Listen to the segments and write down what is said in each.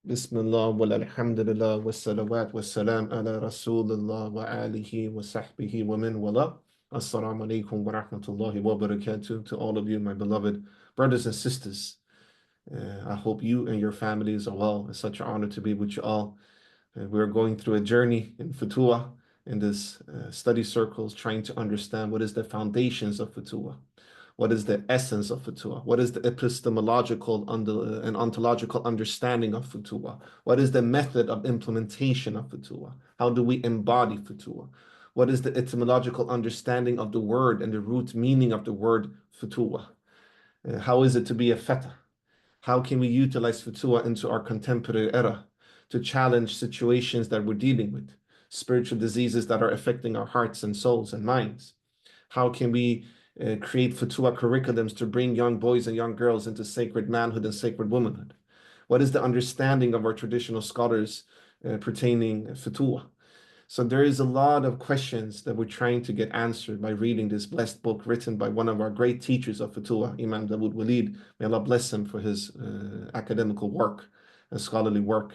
Bismillah wal alhamdulillah wa salawat wa salam ala rasulillah wa alihi wa sahbihi wa min wala. Assalamu alaikum wa rahmatullahi wa barakatuh to all of you, my beloved brothers and sisters. I hope you and your families are well. It's such an honor to be with you all. We're going through a journey in Futuwwah, in this study circles, trying to understand what is the foundations of Futuwwah. What is the essence of Futuwwah? What is the epistemological and ontological understanding of Futuwwah? What is the method of implementation of Futuwwah? How do we embody Futuwwah? What is the etymological understanding of the word and the root meaning of the word Futuwwah? How is it to be a feta? How can we utilize Futuwwah into our contemporary era to challenge situations that we're dealing with, spiritual diseases that are affecting our hearts and souls and minds? How can we create Futuwwah curriculums to bring young boys and young girls into sacred manhood and sacred womanhood? What is the understanding of our traditional scholars pertaining Futuwwah? So there is a lot of questions that we're trying to get answered by reading this blessed book written by one of our great teachers of Futuwwah, Imam Dawud Walid. May Allah bless him for his academical work and scholarly work.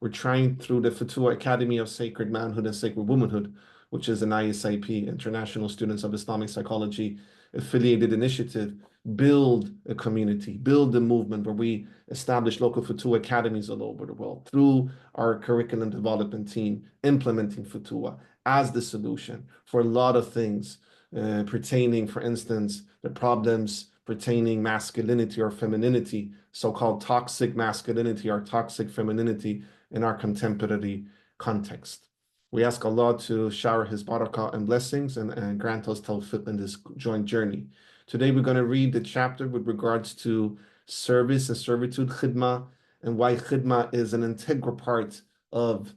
We're trying through the Futuwwah Academy of Sacred Manhood and Sacred Womanhood, which is an ISIP, International Students of Islamic Psychology affiliated initiative, build a community, build a movement where we establish local Futuwwah academies all over the world through our curriculum development team, implementing Futuwwah as the solution for a lot of things pertaining, for instance, the problems pertaining masculinity or femininity, so-called toxic masculinity or toxic femininity in our contemporary context. We ask Allah to shower His barakah and blessings and grant us tawfiq in this joint journey. Today we're going to read the chapter with regards to service and servitude, khidmah, and why khidmah is an integral part of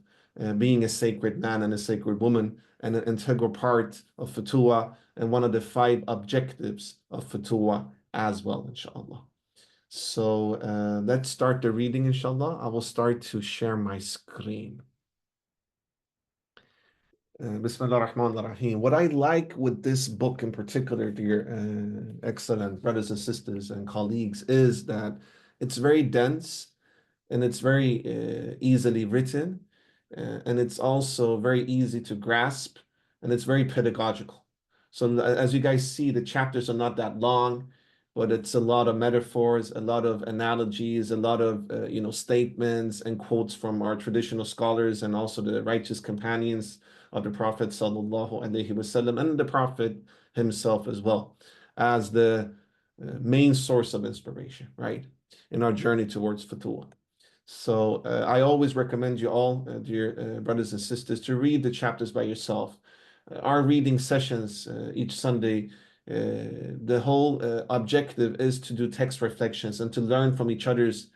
being a sacred man and a sacred woman, and an integral part of Futuwwah, and one of the 5 objectives of Futuwwah as well, inshallah. So let's start the reading, inshallah. I will start to share my screen. Bismillah ar-Rahman ar-Rahim. What I like with this book in particular, dear excellent brothers and sisters and colleagues, is that it's very dense and it's very easily written, and it's also very easy to grasp, and it's very pedagogical. So as you guys see, the chapters are not that long, but it's a lot of metaphors, a lot of analogies, a lot of statements and quotes from our traditional scholars and also the righteous companions of the Prophet sallallahu alaihi wasallam, and the Prophet himself as well, as the main source of inspiration, right, in our journey towards Futuwwah. So I always recommend you all, dear brothers and sisters, to read the chapters by yourself. Our reading sessions each Sunday, the whole objective is to do text reflections and to learn from each other's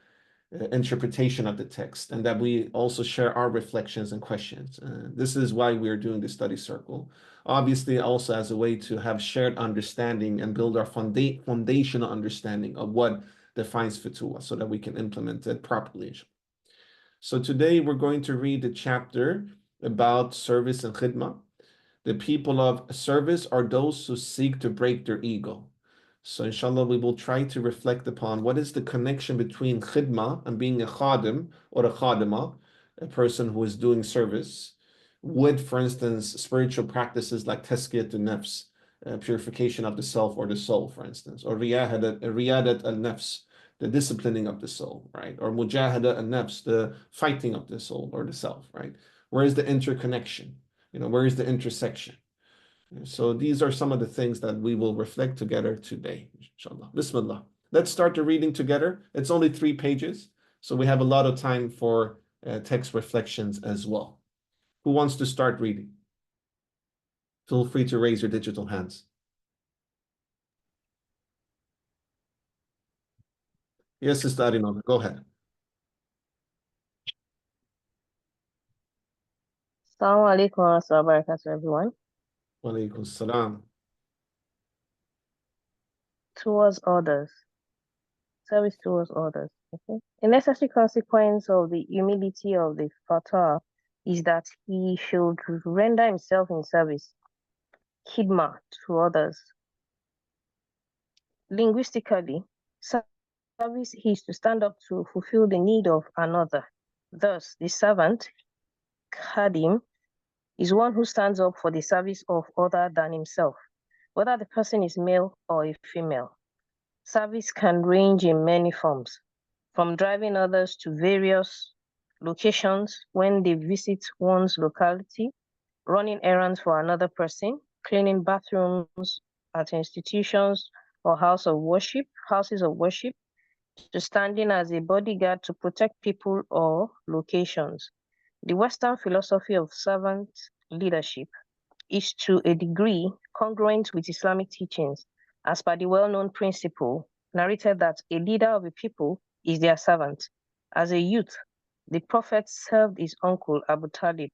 interpretation of the text, and that we also share our reflections and questions. This is why we are doing the study circle. Obviously, also as a way to have shared understanding and build our foundational understanding of what defines Futuwwah so that we can implement it properly. So today we're going to read the chapter about service and khidmah. The people of service are those who seek to break their ego. So inshallah, we will try to reflect upon what is the connection between khidmah and being a khadim or a khadimah, a person who is doing service, with, for instance, spiritual practices like tazkiyat al-nafs, purification of the self or the soul, for instance, or riyadat al-nafs, the disciplining of the soul, right? Or mujahada al-nafs, the fighting of the soul or the self, right? Where is the interconnection? Where is the intersection? So these are some of the things that we will reflect together today, inshallah. Bismillah. Let's start the reading together. It's only 3 pages, so we have a lot of time for text reflections as well. Who wants to start reading? Feel free to raise your digital hands. Yes, Sister Arima, go ahead. Assalamu alaikum wa rahmatullahi wa barakatuh, everyone. Wa alaikum salam. Towards others. Service towards others. Okay. A necessary consequence of the humility of the fatah is that he should render himself in service, khidmah, to others. Linguistically, service is to stand up to fulfill the need of another. Thus, the servant, khadim, is one who stands up for the service of other than himself, whether the person is male or a female. Service can range in many forms, from driving others to various locations when they visit one's locality, running errands for another person, cleaning bathrooms at institutions or houses of worship, to standing as a bodyguard to protect people or locations. The Western philosophy of servant leadership is to a degree congruent with Islamic teachings, as per the well-known principle narrated that a leader of a people is their servant. As a youth, the Prophet served his uncle Abu Talib.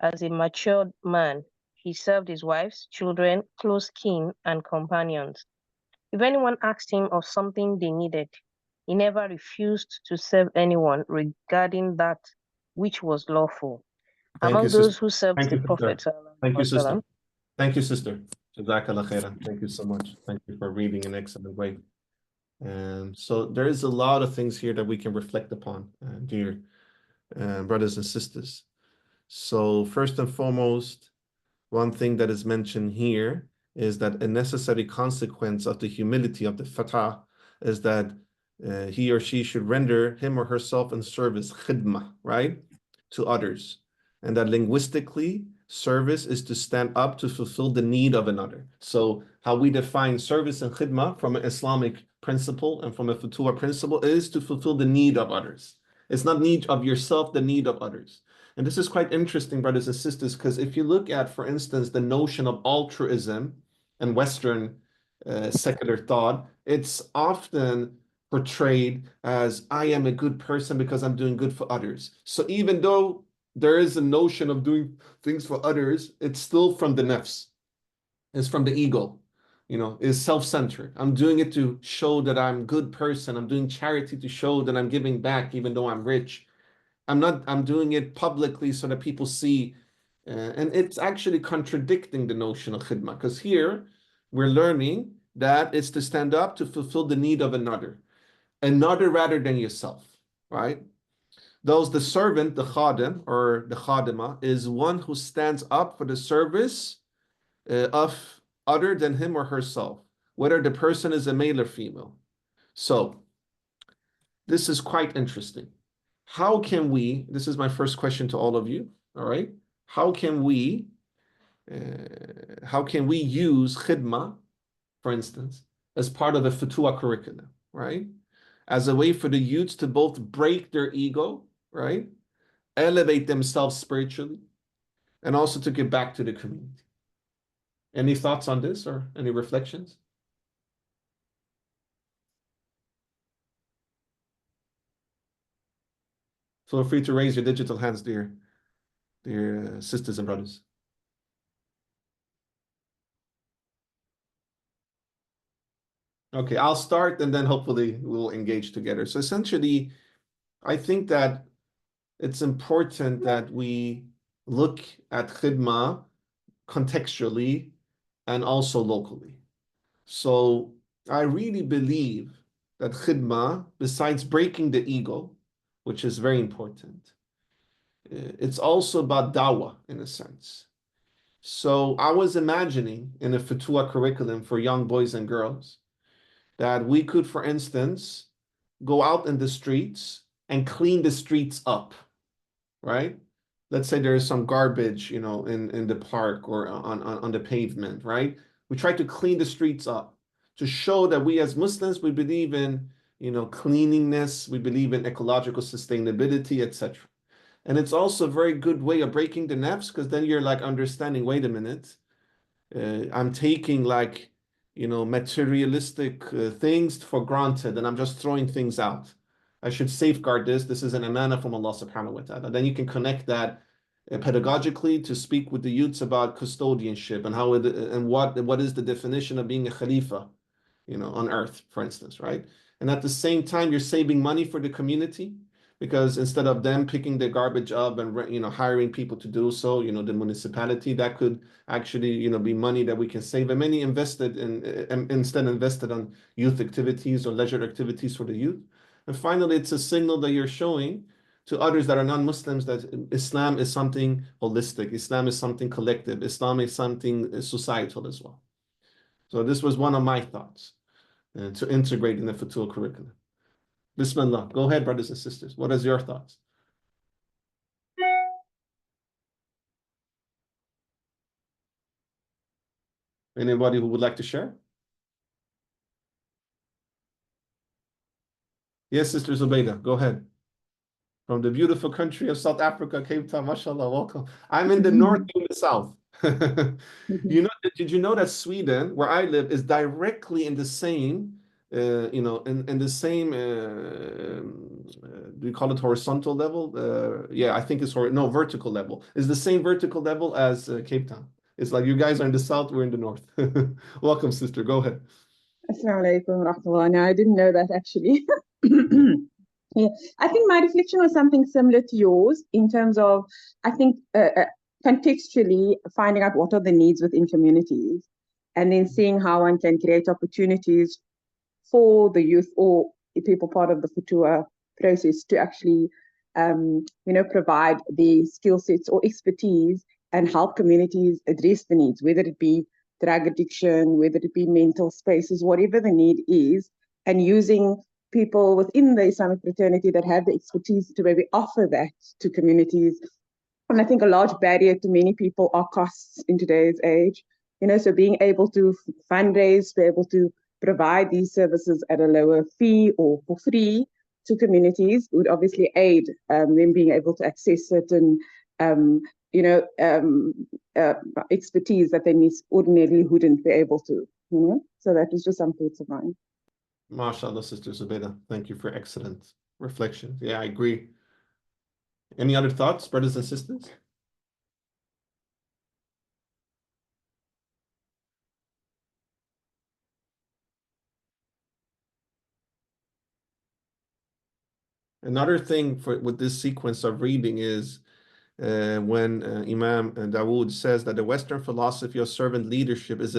As a matured man, he served his wives, children, close kin, and companions. If anyone asked him of something they needed, he never refused to serve anyone regarding that which was lawful. Thank you, Among sister. those who served Thank the you, Prophet, sister. Thank you, sister. Thank you, sister. Jazakallah khairan. Thank you so much. Thank you for reading in an excellent way. And so there is a lot of things here that we can reflect upon, dear brothers and sisters. So first and foremost, one thing that is mentioned here is that a necessary consequence of the humility of the fatah is that he or she should render him or herself in service, khidmah, right, to others. And that linguistically, service is to stand up to fulfill the need of another. So how we define service and khidmah from an Islamic principle and from a Futuwwah principle is to fulfill the need of others. It's not need of yourself, the need of others. And this is quite interesting, brothers and sisters, because if you look at, for instance, the notion of altruism and Western secular thought, it's often portrayed as I am a good person because I'm doing good for others. So even though there is a notion of doing things for others, it's still from the nafs, it's from the ego, is self-centered. I'm doing it to show that I'm a good person. I'm doing charity to show that I'm giving back even though I'm rich. I'm doing it publicly so that people see. And it's actually contradicting the notion of khidmah, because here we're learning that it's to stand up to fulfill the need of another rather than yourself, right? The servant, the khadim or the khadima, is one who stands up for the service of other than him or herself, whether the person is a male or female. So this is quite interesting. This is my first question to all of you, all right? How can we use khidmah, for instance, as part of a Futuwwah curriculum, right? As a way for the youths to both break their ego, right? Elevate themselves spiritually, and also to give back to the community. Any thoughts on this or any reflections? Feel free to raise your digital hands, dear sisters and brothers. Okay, I'll start and then hopefully we'll engage together. So essentially, I think that it's important that we look at khidmah contextually and also locally. So I really believe that khidmah, besides breaking the ego, which is very important, it's also about dawah in a sense. So I was imagining in a Futuwwah curriculum for young boys and girls that we could, for instance, go out in the streets and clean the streets up, right? Let's say there is some garbage, in the park or on the pavement, right? We try to clean the streets up to show that we as Muslims, we believe in, cleanliness, we believe in ecological sustainability, etc. And it's also a very good way of breaking the nafs, because then you're like understanding, wait a minute, I'm taking materialistic things for granted, and I'm just throwing things out. I should safeguard this. This is an amana from Allah subhanahu wa ta'ala. Then you can connect that pedagogically to speak with the youths about custodianship and what is the definition of being a khalifa, on earth, for instance, right? And at the same time, you're saving money for the community, because instead of them picking the garbage up and hiring people to do so, the municipality, that could actually be money that we can save, and many invested on youth activities or leisure activities for the youth. And finally, it's a signal that you're showing to others that are non-Muslims that Islam is something holistic, Islam is something collective, Islam is something societal as well. So this was one of my thoughts to integrate in the Futuwwah curriculum. Bismillah. Go ahead, brothers and sisters. What is your thoughts? Anybody who would like to share? Yes, Sister Zubaydah, go ahead. From the beautiful country of South Africa, Cape Town, mashallah, welcome. I'm in the north, in the south. You know, did you know that Sweden, where I live, is directly in the same, in the same, do you call it horizontal level? Yeah, I think it's vertical level. It's the same vertical level as Cape Town. It's like you guys are in the south, we're in the north. Welcome, sister. Go ahead. Assalamu alaikum wa rahmatullah. No, I didn't know that actually. Yeah, I think my reflection was something similar to yours in terms of, I think, contextually finding out what are the needs within communities and then seeing how one can create opportunities for the youth or people part of the Futuwwah process to actually, provide the skill sets or expertise and help communities address the needs, whether it be drug addiction, whether it be mental spaces, whatever the need is, and using people within the Islamic fraternity that have the expertise to maybe offer that to communities. And I think a large barrier to many people are costs in today's age. So being able to fundraise, be able to provide these services at a lower fee or for free to communities would obviously aid them being able to access certain, expertise that they ordinarily wouldn't be able to. So that was just some thoughts of mine. MashaAllah, Sister Zubaydah. Thank you for excellent reflection. Yeah, I agree. Any other thoughts, brothers and sisters? Another thing with this sequence of reading is when Imam Dawud says that the Western philosophy of servant leadership is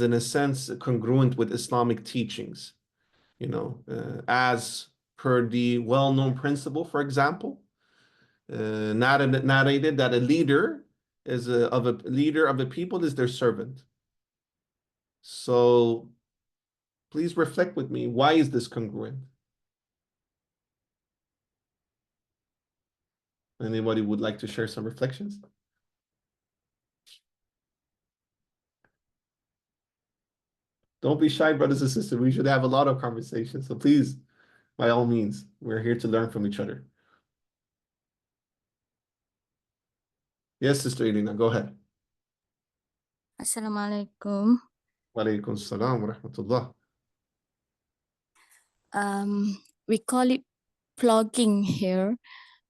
in a sense congruent with Islamic teachings. As per the well-known principle, for example, narrated that a leader of a people is their servant. So please reflect with me, why is this congruent? Anybody would like to share some reflections? Don't be shy, brothers and sisters. We should have a lot of conversations. So please, by all means, we're here to learn from each other. Yes, Sister Elena, go ahead. Assalamualaikum. Wa alaikum salam wa rahmatullah. We call it plogging here.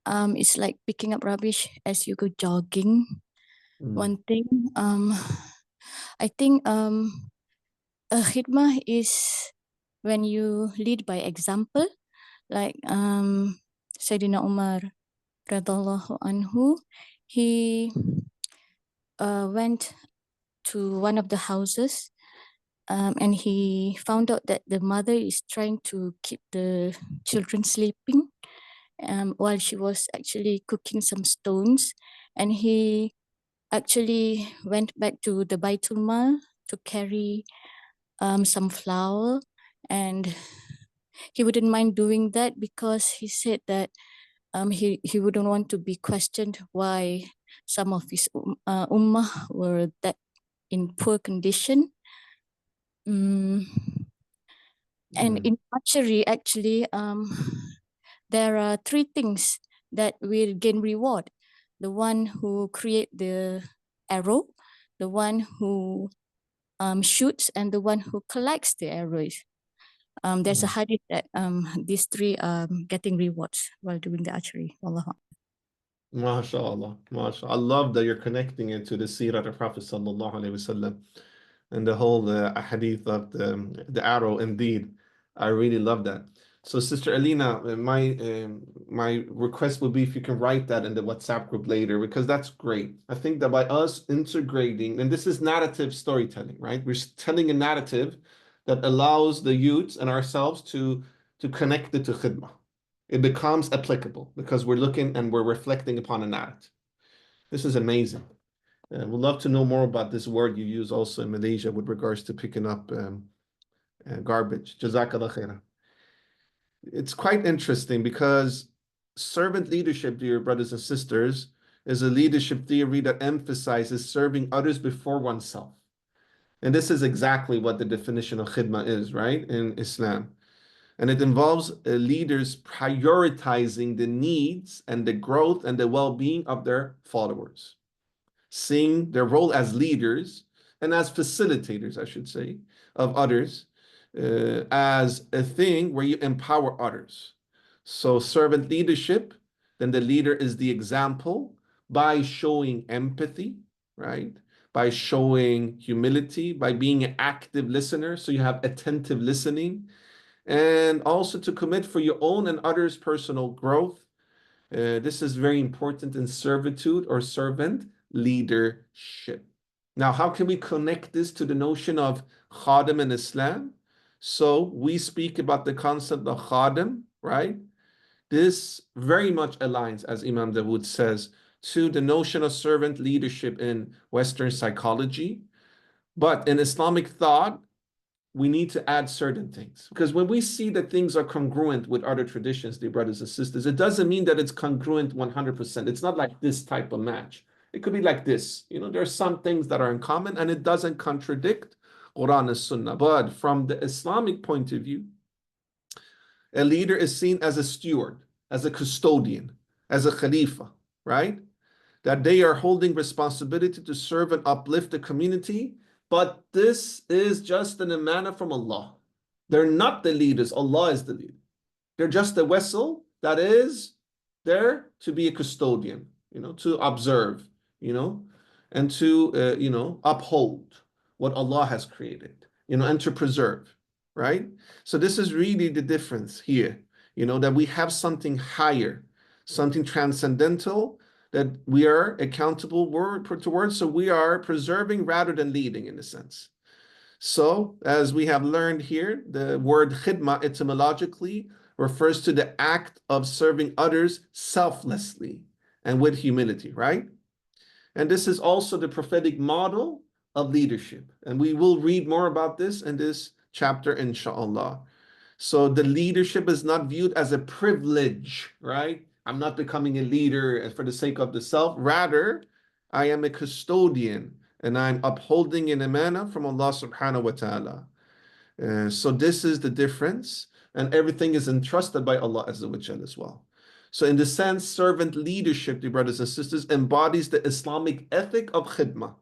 It's like picking up rubbish as you go jogging. One thing, I think a khidmah is when you lead by example, like Sayyidina Umar radallahu anhu, he went to one of the houses and he found out that the mother is trying to keep the children sleeping while she was actually cooking some stones, and he actually went back to the Baitul Mal to carry some flour, and he wouldn't mind doing that because he said that he wouldn't want to be questioned why some of his ummah were that in poor condition. And in archery, actually, there are three things that will gain reward. The one who create the arrow, the one who shoots, and the one who collects the arrows. There's a hadith that these three are getting rewards while doing the archery. Wallahu. MashaAllah, MashaAllah. I love that you're connecting it to the seerah of the Prophet sallallahu alaihi wasallam and the whole hadith of the arrow. Indeed, I really love that. So, Sister Alina, my request would be if you can write that in the WhatsApp group later, because that's great. I think that by us integrating, and this is narrative storytelling, right? We're telling a narrative that allows the youths and ourselves to connect it to khidmah. it becomes applicable because we're looking and we're reflecting upon an act. This is amazing. We'd love to know more about this word you use also in Malaysia with regards to picking up garbage. Jazakallah khairah. It's quite interesting because servant leadership, dear brothers and sisters, is a leadership theory that emphasizes serving others before oneself. And this is exactly what the definition of khidmah is, right, in Islam. And it involves leaders prioritizing the needs and the growth and the well-being of their followers, seeing their role as leaders and as facilitators, I should say, of others as a thing where you empower others. So servant leadership, then the leader is the example by showing empathy, right? By showing humility, by being an active listener, so you have attentive listening, and also to commit for your own and others' personal growth. This is very important in servitude or servant leadership. Now, how can we connect this to the notion of khadim in Islam? So we speak about the concept of khadim, right? This very much aligns, as Imam Dawud says, to the notion of servant leadership in Western psychology. But in Islamic thought, we need to add certain things. Because when we see that things are congruent with other traditions, dear brothers and sisters, it doesn't mean that it's congruent 100%. It's not like this type of match. It could be like this. You know, there are some things that are in common and it doesn't contradict Qur'an and Sunnah. But from the Islamic point of view, a leader is seen as a steward, as a custodian, as a khalifa, right? That they are holding responsibility to serve and uplift the community. But this is just an amana from Allah. They're not the leaders. Allah is the leader. They're just a vessel that is there to be a custodian, you know, to observe, you know, and to, you know, uphold what Allah has created, you know, and to preserve, right? So this is really the difference here, you know, that we have something higher, something transcendental, that we are accountable towards, so we are preserving rather than leading in a sense. So, as we have learned here, the word khidmah etymologically refers to the act of serving others selflessly and with humility, right? And this is also the prophetic model of leadership. And we will read more about this in this chapter, inshallah. So the leadership is not viewed as a privilege, right? I'm not becoming a leader for the sake of the self. Rather, I am a custodian and I'm upholding an amana from Allah subhanahu wa ta'ala. So this is the difference, and everything is entrusted by Allah Azza wa Jal as well. So in the sense, servant leadership, dear brothers and sisters, embodies the Islamic ethic of khidmah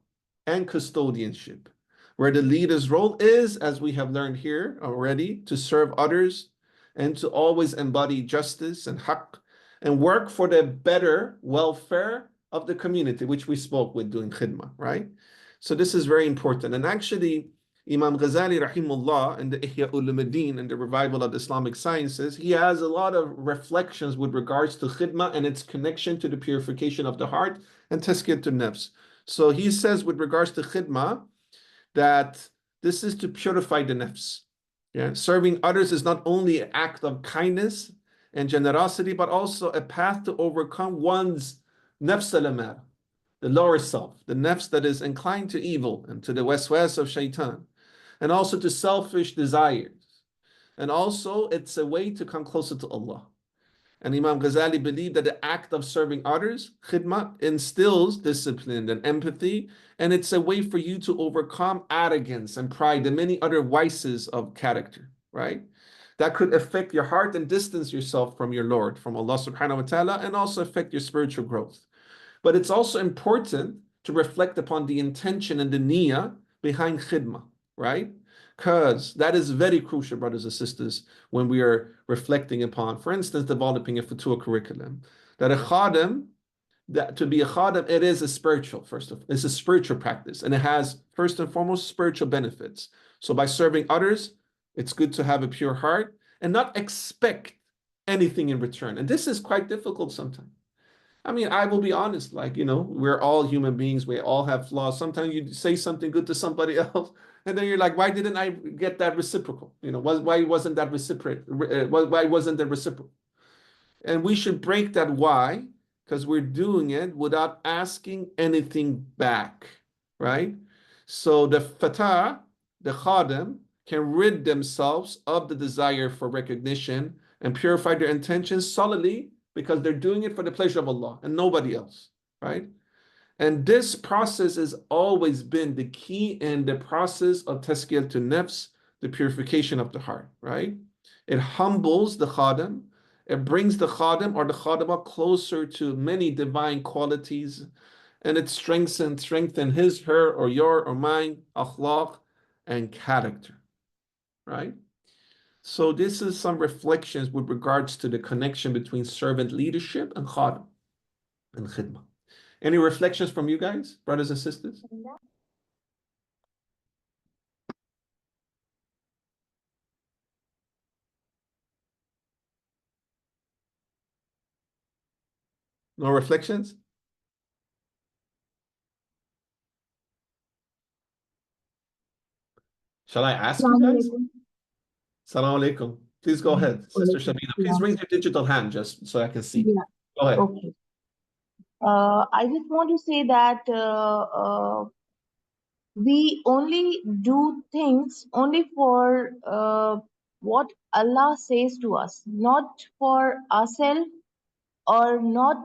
and custodianship, where the leader's role is, as we have learned here already, to serve others and to always embody justice and haqq, and work for the better welfare of the community, which we spoke with doing khidmah, right? So this is very important. And actually, Imam Ghazali, rahimullah, in the Ihya Ulumuddin, in the revival of Islamic sciences, he has a lot of reflections with regards to khidmah and its connection to the purification of the heart and tazkiyat an-nafs. So he says with regards to khidmah that this is to purify the nafs. Yeah? Serving others is not only an act of kindness and generosity, but also a path to overcome one's nafs al-amara, the lower self, the nafs that is inclined to evil and to the waswas of shaitan, and also to selfish desires. And also it's a way to come closer to Allah. And Imam Ghazali believed that the act of serving others, khidmah, instills discipline and empathy, and it's a way for you to overcome arrogance and pride and many other vices of character, right? That could affect your heart and distance yourself from your Lord, from Allah subhanahu wa ta'ala, and also affect your spiritual growth. But it's also important to reflect upon the intention and the niyyah behind khidmah, right? Because that is very crucial, brothers and sisters, when we are reflecting upon, for instance, developing a Futuwwah curriculum. That a khadim, that to be a khadim, it is a spiritual, it's a spiritual practice, and it has, first and foremost, spiritual benefits. So by serving others, it's good to have a pure heart and not expect anything in return. And this is quite difficult sometimes. I mean, I will be honest, like, you know, we're all human beings. We all have flaws. Sometimes you say something good to somebody else, and then you're like, why didn't I get that reciprocal? You know, why wasn't that reciprocal? Why wasn't that reciprocal? And we should break that. Why? Because we're doing it without asking anything back, right? So the fatah, the khadim, can rid themselves of the desire for recognition and purify their intentions solidly because they're doing it for the pleasure of Allah and nobody else, right? And this process has always been the key in the process of tazkiyah to nafs, the purification of the heart, right? It humbles the khadim. It brings the khadim or the khadimah closer to many divine qualities, and it strengthens his, her, or your, or mine, akhlaq, and character, right? So this is some reflections with regards to the connection between servant leadership and khadim and khidmah. Any reflections from you guys, brothers and sisters? No reflections? Shall I ask you guys? Assalamu alaikum. Please go ahead, Sister Shabina. Please raise your digital hand just so I can see. Yeah. Go ahead. Okay. I just want to say that we only do things only for what Allah says to us, not for ourselves or not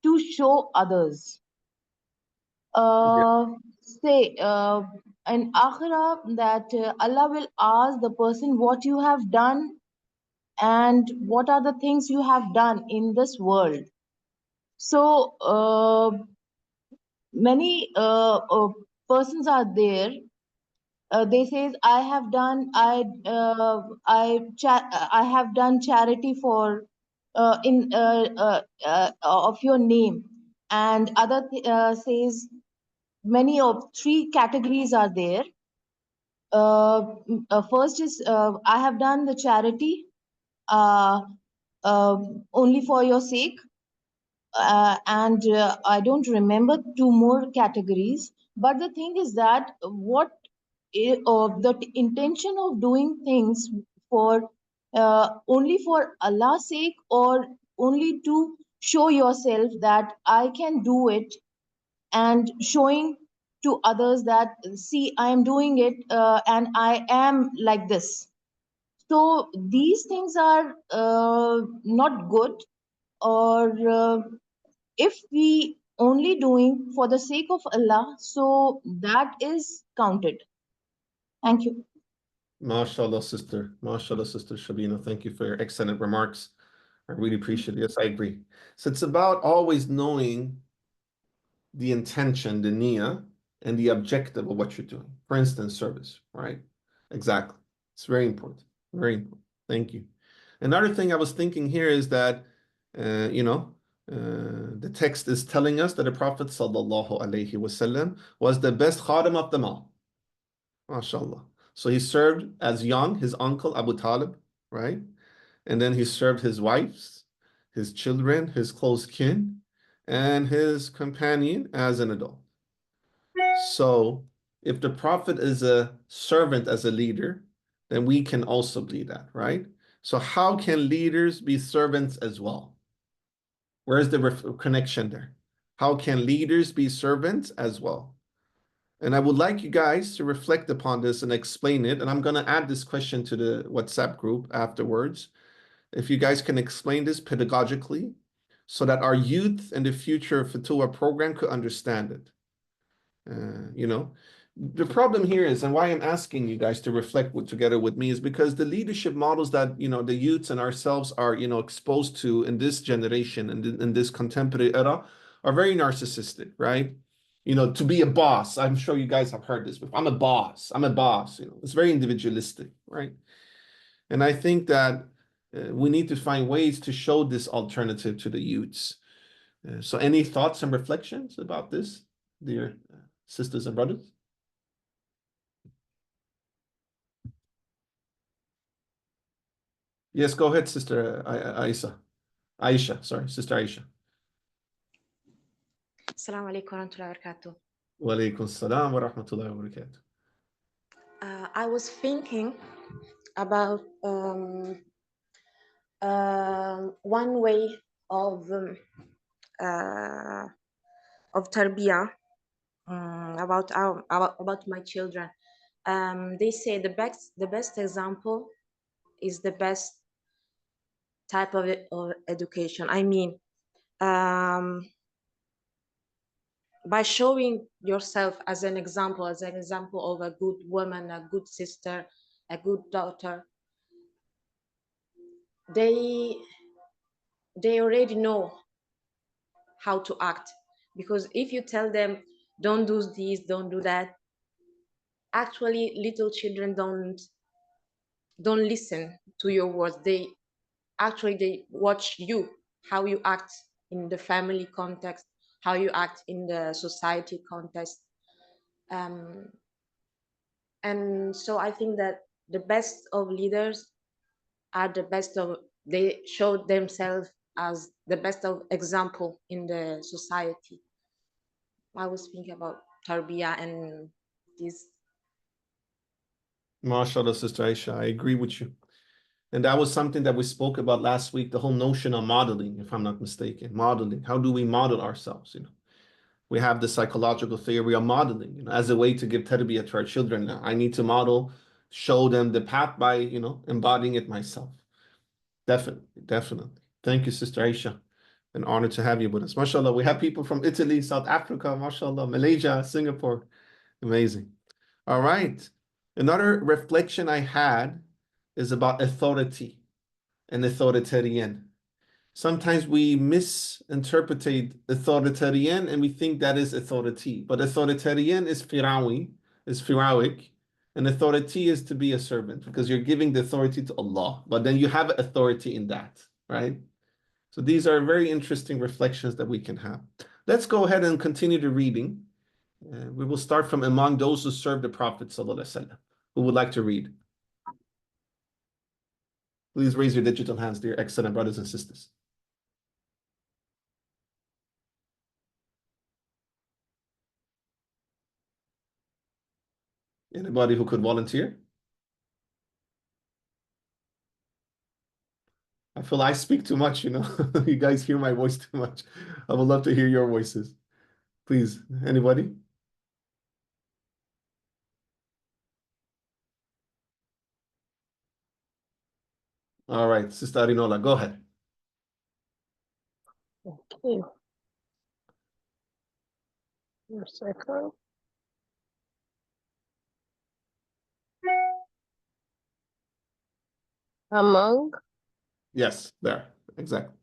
to show others. Say in Akhirah that Allah will ask the person what you have done and what are the things you have done in this world. So many persons are there. They says I have done I have done charity for in of your name, and other says many of three categories are there. First is I have done the charity uh, only for your sake. And I don't remember two more categories. But the thing is that the intention of doing things for only for Allah's sake, or only to show yourself that I can do it, and showing to others that see I am doing it and I am like this. So these things are not good, or if we only doing for the sake of Allah, so that is counted. Thank you. MashaAllah, sister. MashaAllah, Sister Shabina. Thank you for your excellent remarks. I really appreciate it. Yes, I agree. So it's about always knowing the intention, the niyyah, and the objective of what you're doing. For instance, service, right? Exactly. It's very important. Very important. Thank you. Another thing I was thinking here is that, the text is telling us that the Prophet ﷺ was the best khadim of them all. MashaAllah. So he served as young, his uncle Abu Talib, right? And then he served his wives, his children, his close kin, and his companion as an adult. So if the Prophet is a servant as a leader, then we can also be that, right? So how can leaders be servants as well? Where's the connection there? How can leaders be servants as well? And I would like you guys to reflect upon this and explain it. And I'm going to add this question to the WhatsApp group afterwards. If you guys can explain this pedagogically so that our youth in the future Futuwwah program could understand it. The problem here is, and why I'm asking you guys to reflect together with me, is because the leadership models that, the youths and ourselves are, exposed to in this generation and in this contemporary era are very narcissistic, right? To be a boss. I'm sure you guys have heard this before. I'm a boss. It's very individualistic, right? And I think that we need to find ways to show this alternative to the youths. So any thoughts and reflections about this, dear sisters and brothers? Yes, go ahead, Sister Aisha, sorry, Sister Aisha. Assalamu alaikum wa rahmatullahi wa barakatuh. Wa alaikum assalam wa rahmatullahi wa barakatuh. I was thinking about one way of tarbiyah about my children. They say the best example is the best type of education. I mean, by showing yourself as an example of a good woman, a good sister, a good daughter, they already know how to act. Because if you tell them, don't do this, don't do that, actually little children don't listen to your words. They watch you, how you act in the family context, how you act in the society context. And so I think that the best of leaders are they show themselves as the best of example in the society. I was thinking about tarbiyah and this. MashaAllah, Sister Aisha, I agree with you. And that was something that we spoke about last week, the whole notion of modeling, if I'm not mistaken. Modeling. How do we model ourselves? We have the psychological theory of modeling, as a way to give tarbiyah to our children. I need to model, show them the path by, embodying it myself. Definitely, definitely. Thank you, Sister Aisha. An honor to have you with us. MashaAllah, we have people from Italy, South Africa, MashaAllah, Malaysia, Singapore. Amazing. All right. Another reflection I had is about authority and authoritarian. Sometimes we misinterpret authoritarian and we think that is authority. But authoritarian is Firawic, and authority is to be a servant because you're giving the authority to Allah. But then you have authority in that, right? So these are very interesting reflections that we can have. Let's go ahead and continue the reading. We will start from among those who served the Prophet ﷺ. Who would like to read? Please raise your digital hands, dear excellent brothers and sisters. Anybody who could volunteer? I feel I speak too much, You guys hear my voice too much. I would love to hear your voices. Please, anybody? All right, Sister Arinola, go ahead. Okay. One second. Yes, there, exactly.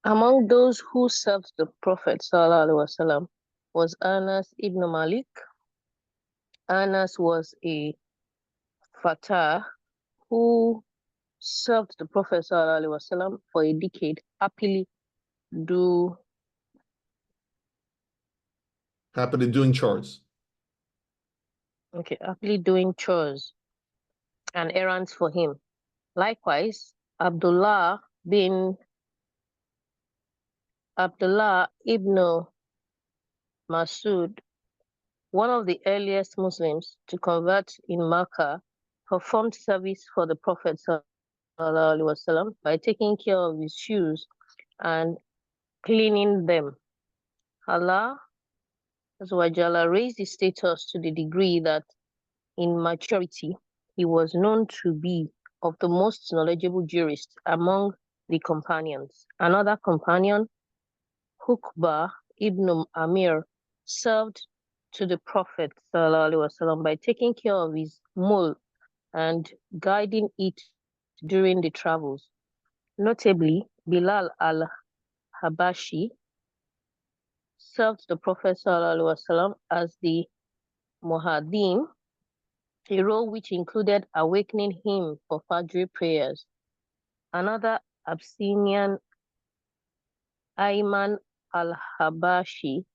Among those who served the Prophet ﷺ was Anas ibn Malik. Anas was a fatah who served the Prophet ﷺ for a decade, happily doing chores. Okay, happily doing chores and errands for him. Likewise, Abdullah ibn Masud, one of the earliest Muslims to convert in Makkah, performed service for the Prophet ﷺ by taking care of his shoes and cleaning them. Allah raised his status to the degree that in maturity, he was known to be of the most knowledgeable jurists among the companions. Another companion, Hukbah ibn Amir, served to the Prophet ﷺ by taking care of his mule and guiding it during the travels. Notably, Bilal al-Habashi served the Prophet ﷺ as the Muhaddin, a role which included awakening him for Fajr prayers. Another Abyssinian, Ayman al-Habashi,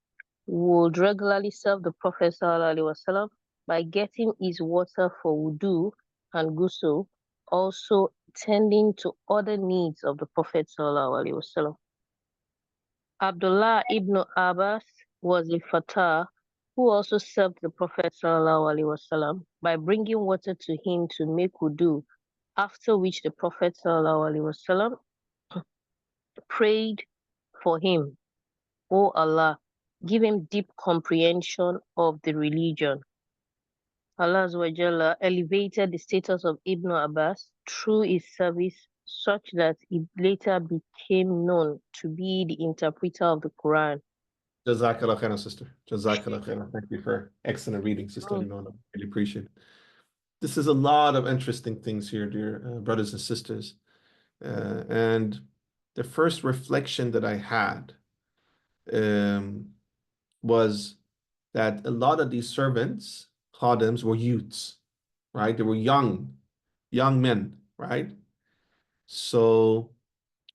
would regularly serve the Prophet ﷺ by getting his water for wudu and ghusl, also tending to other needs of the Prophet ﷺ. Abdullah ibn Abbas was a fatah who also served the Prophet ﷺ by bringing water to him to make wudu after which the Prophet ﷺ prayed for him, "O Allah, give him deep comprehension of the religion." Allah Azza wa Jalla elevated the status of Ibn Abbas through his service such that he later became known to be the interpreter of the Quran. Jazakallah khairan, sister. Jazakallah khairan. Thank you for excellent reading, sister. Oh. Really appreciate it. This is a lot of interesting things here, dear brothers and sisters. And the first reflection that I had was that a lot of these servants, khadims, were youths, right? They were young men, right? So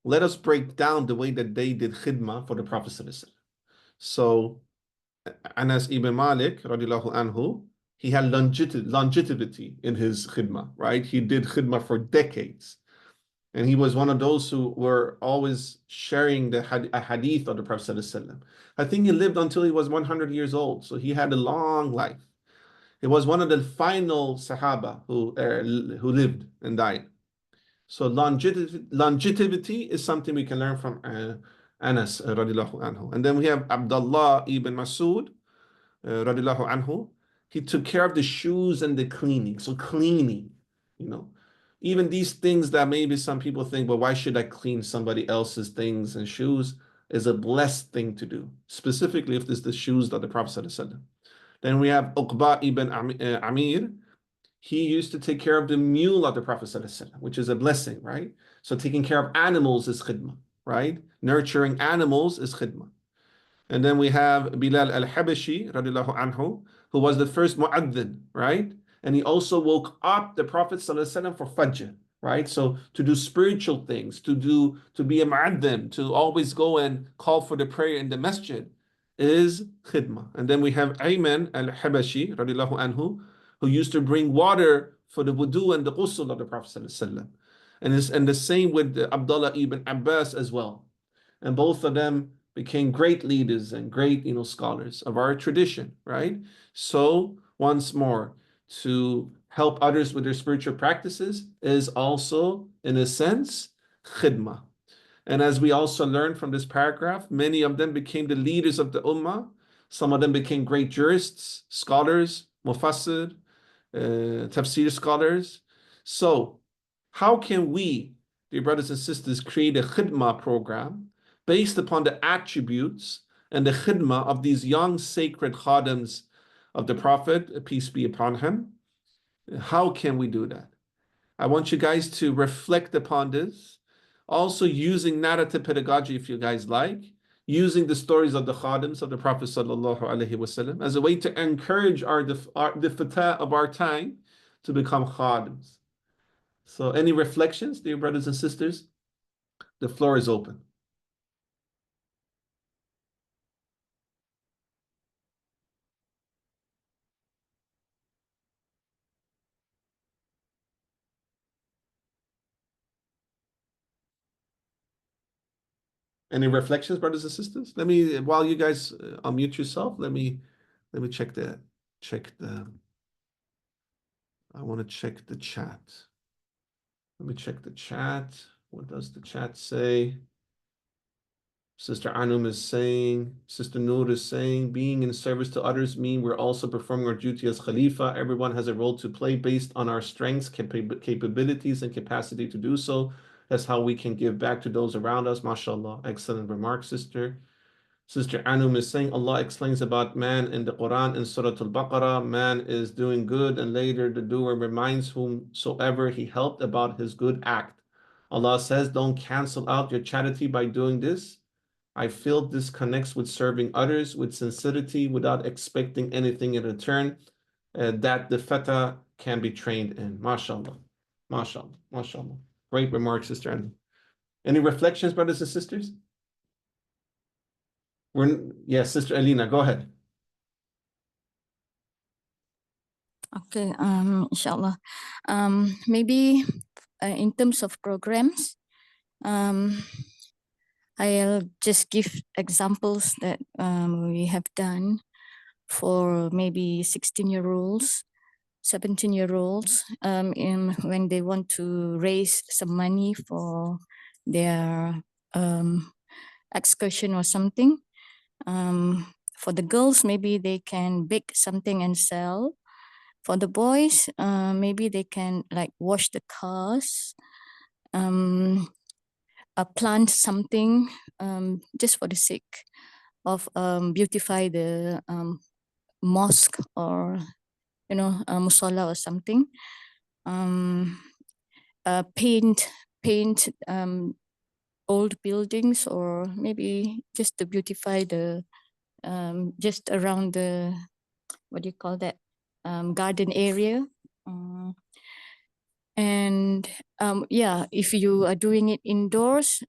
let us break down the way that they did khidmah for the Prophet ﷺ. So Anas ibn Malik, radiallahu anhu, he had longevity in his khidmah, right? He did khidmah for decades. And he was one of those who were always sharing the hadith of the Prophet ﷺ. I think he lived until he was 100 years old. So he had a long life. He was one of the final Sahaba who lived and died. So longevity is something we can learn from Anas radiallahu anhu. And then we have Abdullah ibn Masud radiallahu anhu. He took care of the shoes and the cleaning. So cleaning, even these things that maybe some people think, well, why should I clean somebody else's things and shoes, is a blessed thing to do, specifically if it's the shoes that the Prophet said. Then we have Uqba ibn Amir. He used to take care of the mule of the Prophet ﷺ, which is a blessing, right? So taking care of animals is khidmah, right? Nurturing animals is khidmah. And then we have Bilal al-Habashi, radiallahu anhu, who was the first mu'adhin, right? And he also woke up the Prophet ﷺ for Fajr, right? So to do spiritual things, to be a mu'adhin, to always go and call for the prayer in the masjid is khidmah. And then we have Ayman al-Habashi, radiallahu anhu, who used to bring water for the wudu and the ghusl of the Prophet ﷺ. And the same with Abdullah ibn Abbas as well. And both of them became great leaders and great, scholars of our tradition, right? So once more, to help others with their spiritual practices is also, in a sense, khidmah. And as we also learn from this paragraph, many of them became the leaders of the ummah. Some of them became great jurists, scholars, mufassir, tafsir scholars. So how can we, dear brothers and sisters, create a khidmah program based upon the attributes and the khidmah of these young sacred khadims of the Prophet, peace be upon him? How can we do that? I want you guys to reflect upon this, also using narrative pedagogy if you guys like, using the stories of the khadims of the Prophet sallallahu alaihi wasallam as a way to encourage the fatah of our time to become khadims. So any reflections, dear brothers and sisters? The floor is open. Any reflections, brothers and sisters? While you guys unmute yourself, let me check the, I want to check the chat. Let me check the chat. What does the chat say? Sister Anum is saying, Sister Noor is saying, being in service to others mean we're also performing our duty as Khalifa. Everyone has a role to play based on our strengths, capabilities, and capacity to do so. That's how we can give back to those around us. MashaAllah. Excellent remark, sister. Sister Anum is saying, Allah explains about man in the Quran in Surah Al-Baqarah. Man is doing good, and later the doer reminds whomsoever he helped about his good act. Allah says, don't cancel out your charity by doing this. I feel this connects with serving others with sincerity without expecting anything in return, that the fatah can be trained in. MashaAllah. MashaAllah. MashaAllah. Great remark, Sister Anum. Any reflections, brothers and sisters? Yes, Sister Alina, go ahead. Okay, inshallah. Maybe in terms of programs, I'll just give examples that we have done for maybe 16-year-olds. 17-year-olds when they want to raise some money for their excursion or something. For the girls, maybe they can bake something and sell. For the boys, maybe they can like wash the cars, plant something just for the sake of beautify the mosque or musalla or something. Paint old buildings, or maybe just to beautify the just around the, what do you call that, garden area. And yeah, if you are doing it indoors,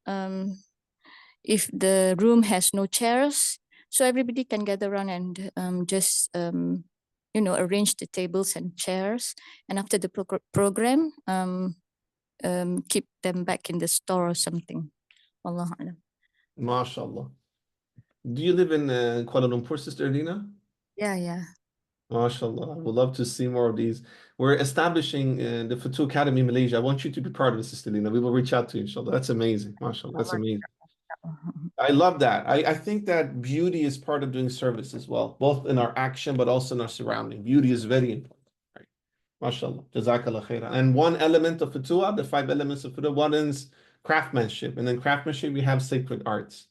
if the room has no chairs, so everybody can gather around and just arrange the tables and chairs, and after the program keep them back in the store or something. Allah Alam. MashaAllah. Do you live in Kuala Lumpur, Sister Alina? Yeah. MashaAllah. I would love to see more of these. We're establishing the Futuwwah Academy in Malaysia. I want you to be part of it, Sister Alina. We will reach out to you, inshallah. That's amazing. MashaAllah. That's amazing. I love that. I think that beauty is part of doing service as well, both in our action, but also in our surrounding. Beauty is very important. Right? MashaAllah. Jazakallah khairah. And one element of Futuwwah, the 5 elements of Futuwwah, one is craftsmanship. And then craftsmanship, we have sacred arts.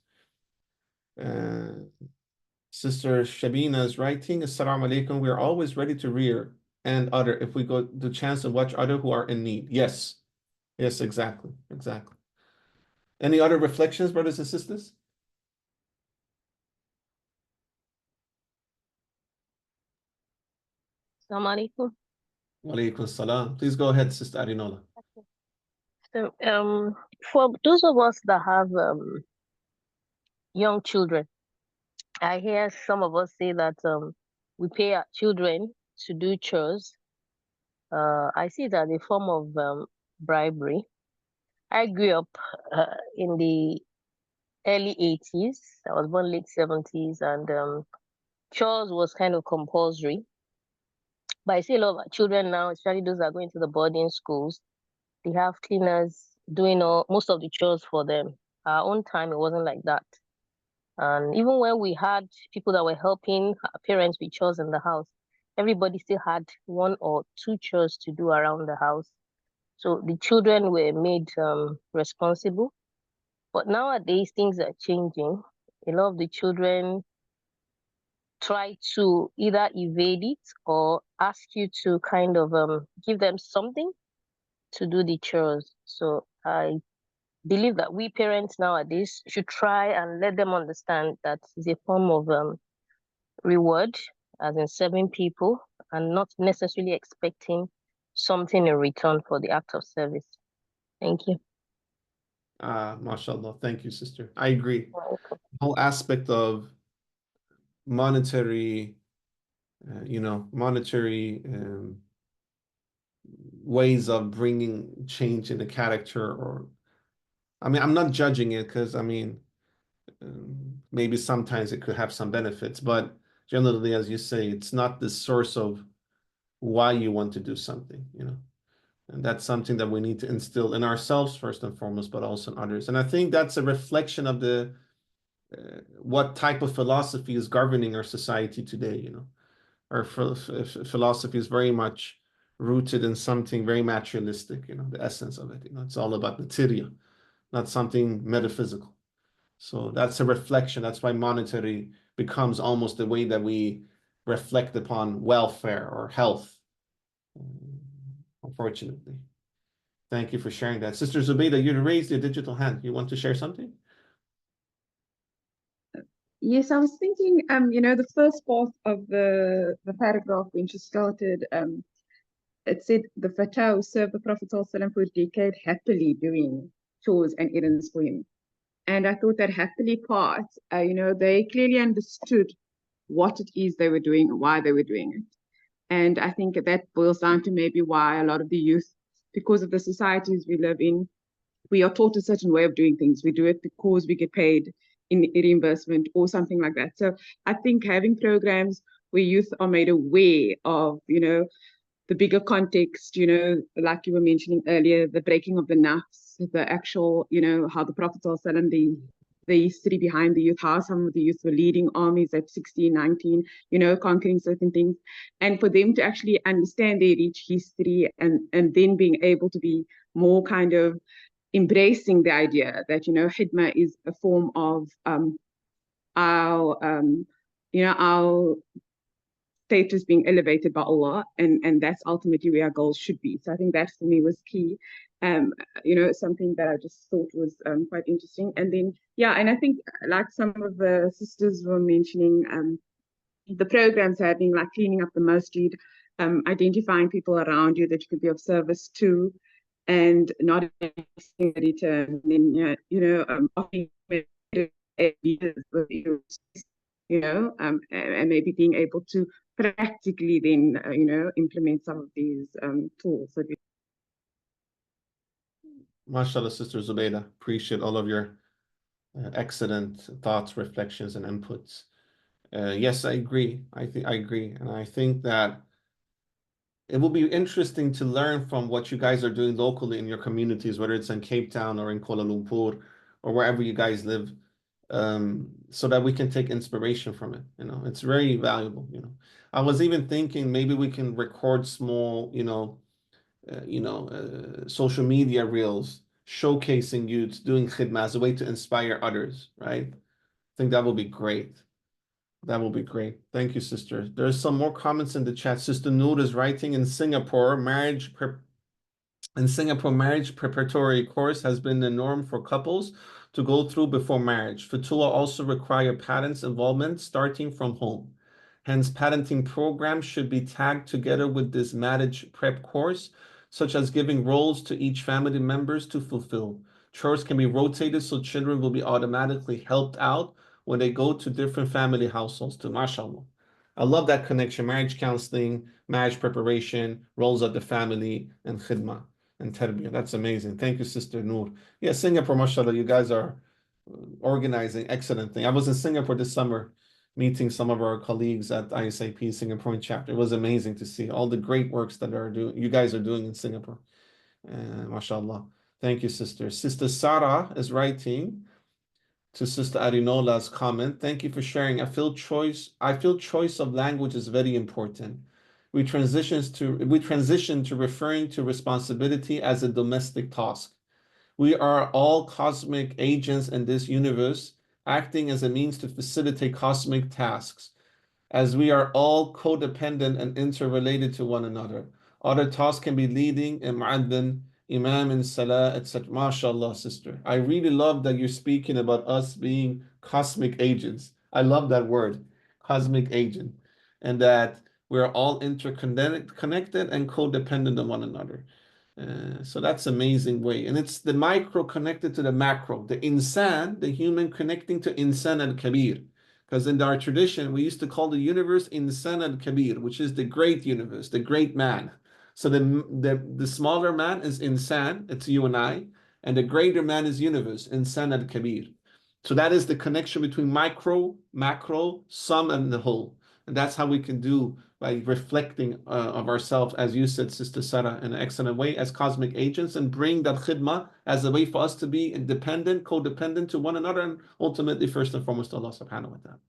Sister Shabina is writing, Assalamu alaikum. We are always ready to rear and utter if we go the chance to watch other who are in need. Yes, exactly. Any other reflections, brothers and sisters? Assalamu alaikum. Wa alaikum salam. Please go ahead, Sister Arinola. So, for those of us that have young children, I hear some of us say that we pay our children to do chores. I see that a form of bribery. I grew up in the early 80s. I was born late 70s, and chores was kind of compulsory. But I see a lot of our children now, especially those that are going to the boarding schools, they have cleaners doing most of the chores for them. Our own time, it wasn't like that. And even when we had people that were helping our parents with chores in the house, everybody still had 1 or 2 chores to do around the house. So the children were made responsible. But nowadays, things are changing. A lot of the children try to either evade it or ask you to kind of give them something to do the chores. So I believe that we parents nowadays should try and let them understand that it's a form of reward, as in serving people, and not necessarily expecting something in return for the act of service. Thank you. MashaAllah. Thank you, sister. I agree. The whole aspect of monetary, ways of bringing change in the character, or, I mean, I'm not judging it, because, I mean, maybe sometimes it could have some benefits, but generally, as you say, it's not the source of why you want to do something, and that's something that we need to instill in ourselves first and foremost, but also in others. And I think that's a reflection of the what type of philosophy is governing our society today. Our philosophy is very much rooted in something very materialistic, the essence of it. It's all about material, not something metaphysical. So that's a reflection. That's why monetary becomes almost the way that we reflect upon welfare or health, unfortunately. Thank you for sharing that. Sister Zubaydah, you raised your digital hand. You want to share something? Yes, I was thinking, the first part of the paragraph when she started, it said the Fatah served the Prophet ﷺ for a decade happily doing chores and errands for him. And I thought that happily part, they clearly understood what it is they were doing and why they were doing it. And I think that boils down to maybe why a lot of the youth, because of the societies we live in, we are taught a certain way of doing things. We do it because we get paid in reimbursement or something like that. So I think having programs where youth are made aware of, the bigger context, you know, like you were mentioning earlier, the breaking of the nafs, the actual, you know, how the Prophet ﷺ, the history behind the youth, how some of the youth were leading armies at 16, 19, you know, conquering certain things. And for them to actually understand their rich history and then being able to be more kind of embracing the idea that, you know, khidmah is a form of our status being elevated by Allah, and that's ultimately where our goals should be. So I think that for me was key. You know, something that I just thought was quite interesting. And then, yeah, and I think like some of the sisters were mentioning, the programs happening, like cleaning up the masjid, identifying people around you that you could be of service to, and not expecting a return. And then, you know, offering leaders with you know, and maybe being able to practically then, you know, implement some of these tools. So MashaAllah, Sister Zubaydah. Appreciate all of your excellent thoughts, reflections, and inputs. Yes, I agree. I agree. And I think that it will be interesting to learn from what you guys are doing locally in your communities, whether it's in Cape Town or in Kuala Lumpur or wherever you guys live, so that we can take inspiration from it. You know, it's very valuable. You know, I was even thinking maybe we can record small, social media reels showcasing you doing khidmah as a way to inspire others, right? I think that would be great. That will be great. Thank you, sister. There's some more comments in the chat. Sister Noor is writing in Singapore, marriage preparatory course has been the norm for couples to go through before marriage. Futuwwah also require parents' involvement starting from home. Hence, parenting programs should be tagged together with this marriage prep course, such as giving roles to each family members to fulfill. Chores can be rotated so children will be automatically helped out when they go to different family households too. MashaAllah. I love that connection, marriage counseling, marriage preparation, roles of the family, and khidmah and tarbiyah. That's amazing. Thank you, Sister Noor. Yeah, Singapore, mashallah, you guys are organizing excellent thing. I was in Singapore this summer meeting some of our colleagues at ISIP Singaporean chapter. It was amazing to see all the great works that you guys are doing in Singapore. Mashallah. Thank you, sister. Sister Sarah is writing to Sister Arinola's comment. Thank you for sharing. I feel choice of language is very important. We transition to referring to responsibility as a domestic task. We are all cosmic agents in this universe, acting as a means to facilitate cosmic tasks, as we are all codependent and interrelated to one another. Other tasks can be leading, mu'adhin, Imam in Salah, etc. MashaAllah, sister. I really love that you're speaking about us being cosmic agents. I love that word, cosmic agent, and that we're all connected and codependent on one another. So that's amazing way. And it's the micro connected to the macro, the insan, the human connecting to insan al-kabir. Because in our tradition, we used to call the universe insan al-kabir, which is the great universe, the great man. So the smaller man is insan, it's you and I, and the greater man is universe, insan al-kabir. So that is the connection between micro, macro, sum, and the whole. And that's how we can do by reflecting of ourselves, as you said, Sister Sarah, in an excellent way, as cosmic agents, and bring that khidmah as a way for us to be independent, codependent to one another, and ultimately, first and foremost, Allah subhanahu wa ta'ala.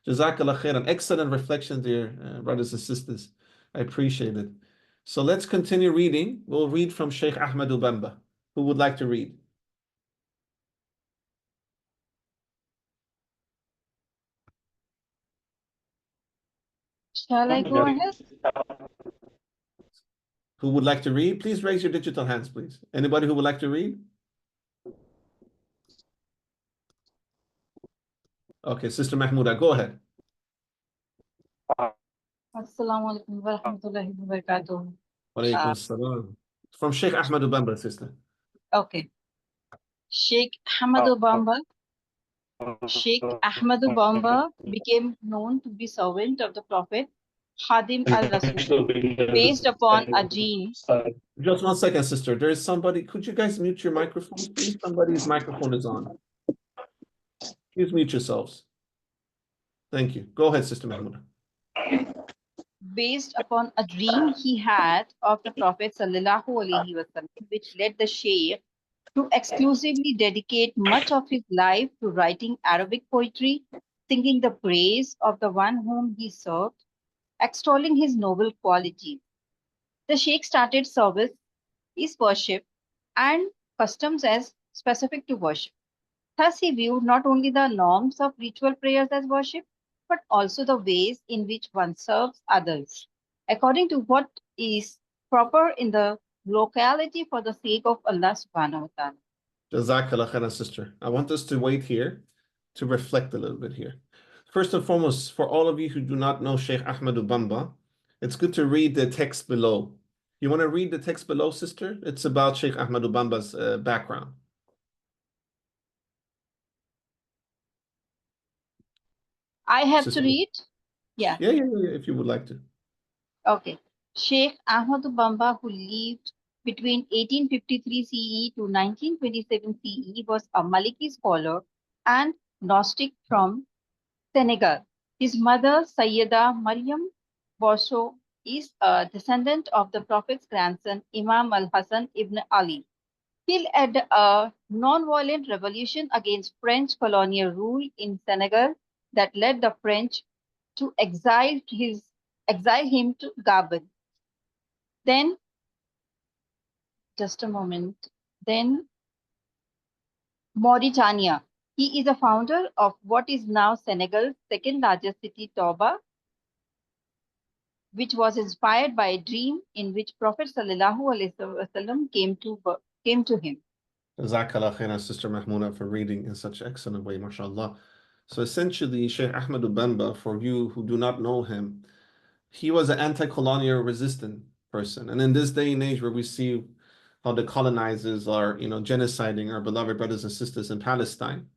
Jazakallah khairan. Excellent reflection, dear brothers and sisters. I appreciate it. So let's continue reading. We'll read from Sheikh Ahmed Ubamba. Who would like to read? Shall I go ahead? Who would like to read? Please raise your digital hands, please. Anybody who would like to read? Okay, Sister Mahmouda, go ahead. Assalamu alaikum wa rahmatullahi wa barakatuh. Walaikum salam. From Sheikh Ahmed Ubamba, sister. Okay. Sheikh Ahmadu Bamba became known to be servant of the Prophet Khadim al-Rasul, based upon a gene. Just 1 second, sister. There is somebody. Could you guys mute your microphones, please? Somebody's microphone is on. Please mute yourselves. Thank you. Go ahead, Sister Mahmouda. based upon a dream he had of the Prophet sallallahu alaihi wasallam, which led the Shaykh to exclusively dedicate much of his life to writing Arabic poetry, singing the praise of the one whom he served, extolling his noble qualities. The Sheikh started service, his worship, and customs as specific to worship. Thus, he viewed not only the norms of ritual prayers as worship, but also the ways in which one serves others, according to what is proper in the locality for the sake of Allah subhanahu wa ta'ala. Jazakallah khairan, sister. I want us to wait here to reflect a little bit here. First and foremost, for all of you who do not know Sheikh Ahmadu Bamba, it's good to read the text below. You want to read the text below, sister? It's about Sheikh Ahmadu Bamba's background. I have Sister. to read? Yeah. Yeah, if you would like to. Okay. Sheikh Ahmadu Bamba, who lived between 1853 CE to 1927 CE, was a Maliki scholar and Gnostic from Senegal. His mother, Sayyida Maryam Borso, is a descendant of the Prophet's grandson, Imam al-Hassan ibn Ali. He led a non-violent revolution against French colonial rule in Senegal that led the French to exile him to Gabon. Then, just a moment, then Mauritania. He is a founder of what is now Senegal's second largest city, Touba, which was inspired by a dream in which Prophet sallallahu alaihi wasallam came to him. Jazakallah khairan, Sister Mahmouna, for reading in such an excellent way, mashallah. So essentially, Sheikh Ahmadu Bamba, for you who do not know him, he was an anti-colonial resistant person. And in this day and age where we see how the colonizers are, genociding our beloved brothers and sisters in Palestine.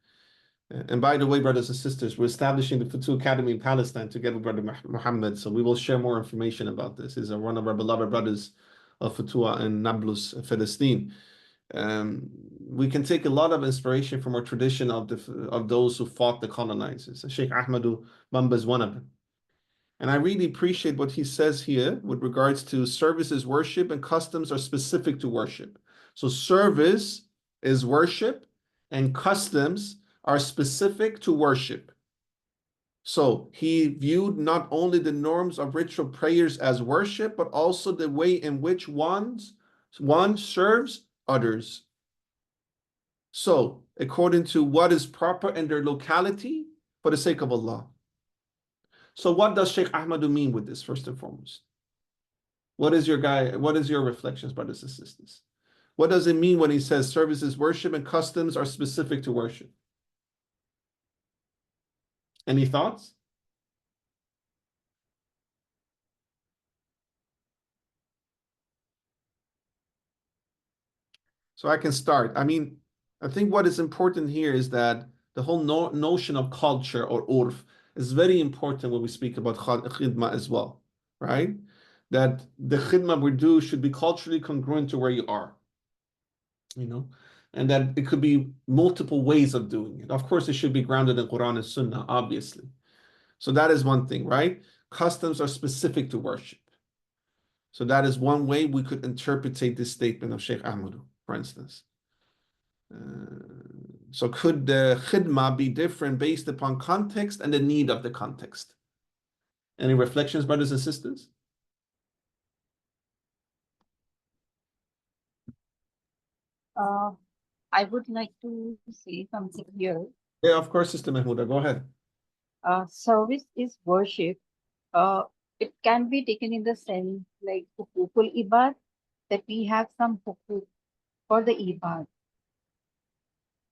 And by the way, brothers and sisters, we're establishing the Futuwwah Academy in Palestine together with Brother Muhammad. So we will share more information about this. He's one of our beloved brothers of Futuwwah in Nablus, Palestine. We can take a lot of inspiration from our tradition of those who fought the colonizers. Sheikh Ahmadu Bamba is one of them. And I really appreciate what he says here with regards to services, worship, and customs are specific to worship. So service is worship, and customs are specific to worship. So he viewed not only the norms of ritual prayers as worship, but also the way in which one serves others. So according to what is proper in their locality for the sake of Allah. So what does Sheikh Ahmadu mean with this, first and foremost? What is your reflections, brothers and sisters? What does it mean when he says services, worship, and customs are specific to worship? Any thoughts? So I can start. I think what is important here is that the whole notion of culture or urf is very important when we speak about khidmah as well, right? That the khidmah we do should be culturally congruent to where you are, and that it could be multiple ways of doing it. Of course, it should be grounded in Qur'an and Sunnah, obviously. So that is one thing, right? Customs are specific to worship. So that is one way we could interpret this statement of Sheikh Ahmadu, for instance. So could the khidmah be different based upon context and the need of the context? Any reflections, brothers and sisters? I would like to say something here. Yeah, of course, Sister Mahmouda, go ahead. Service is worship. It can be taken in the sense like hukukul ibad, that we have some hukuk for the ibad.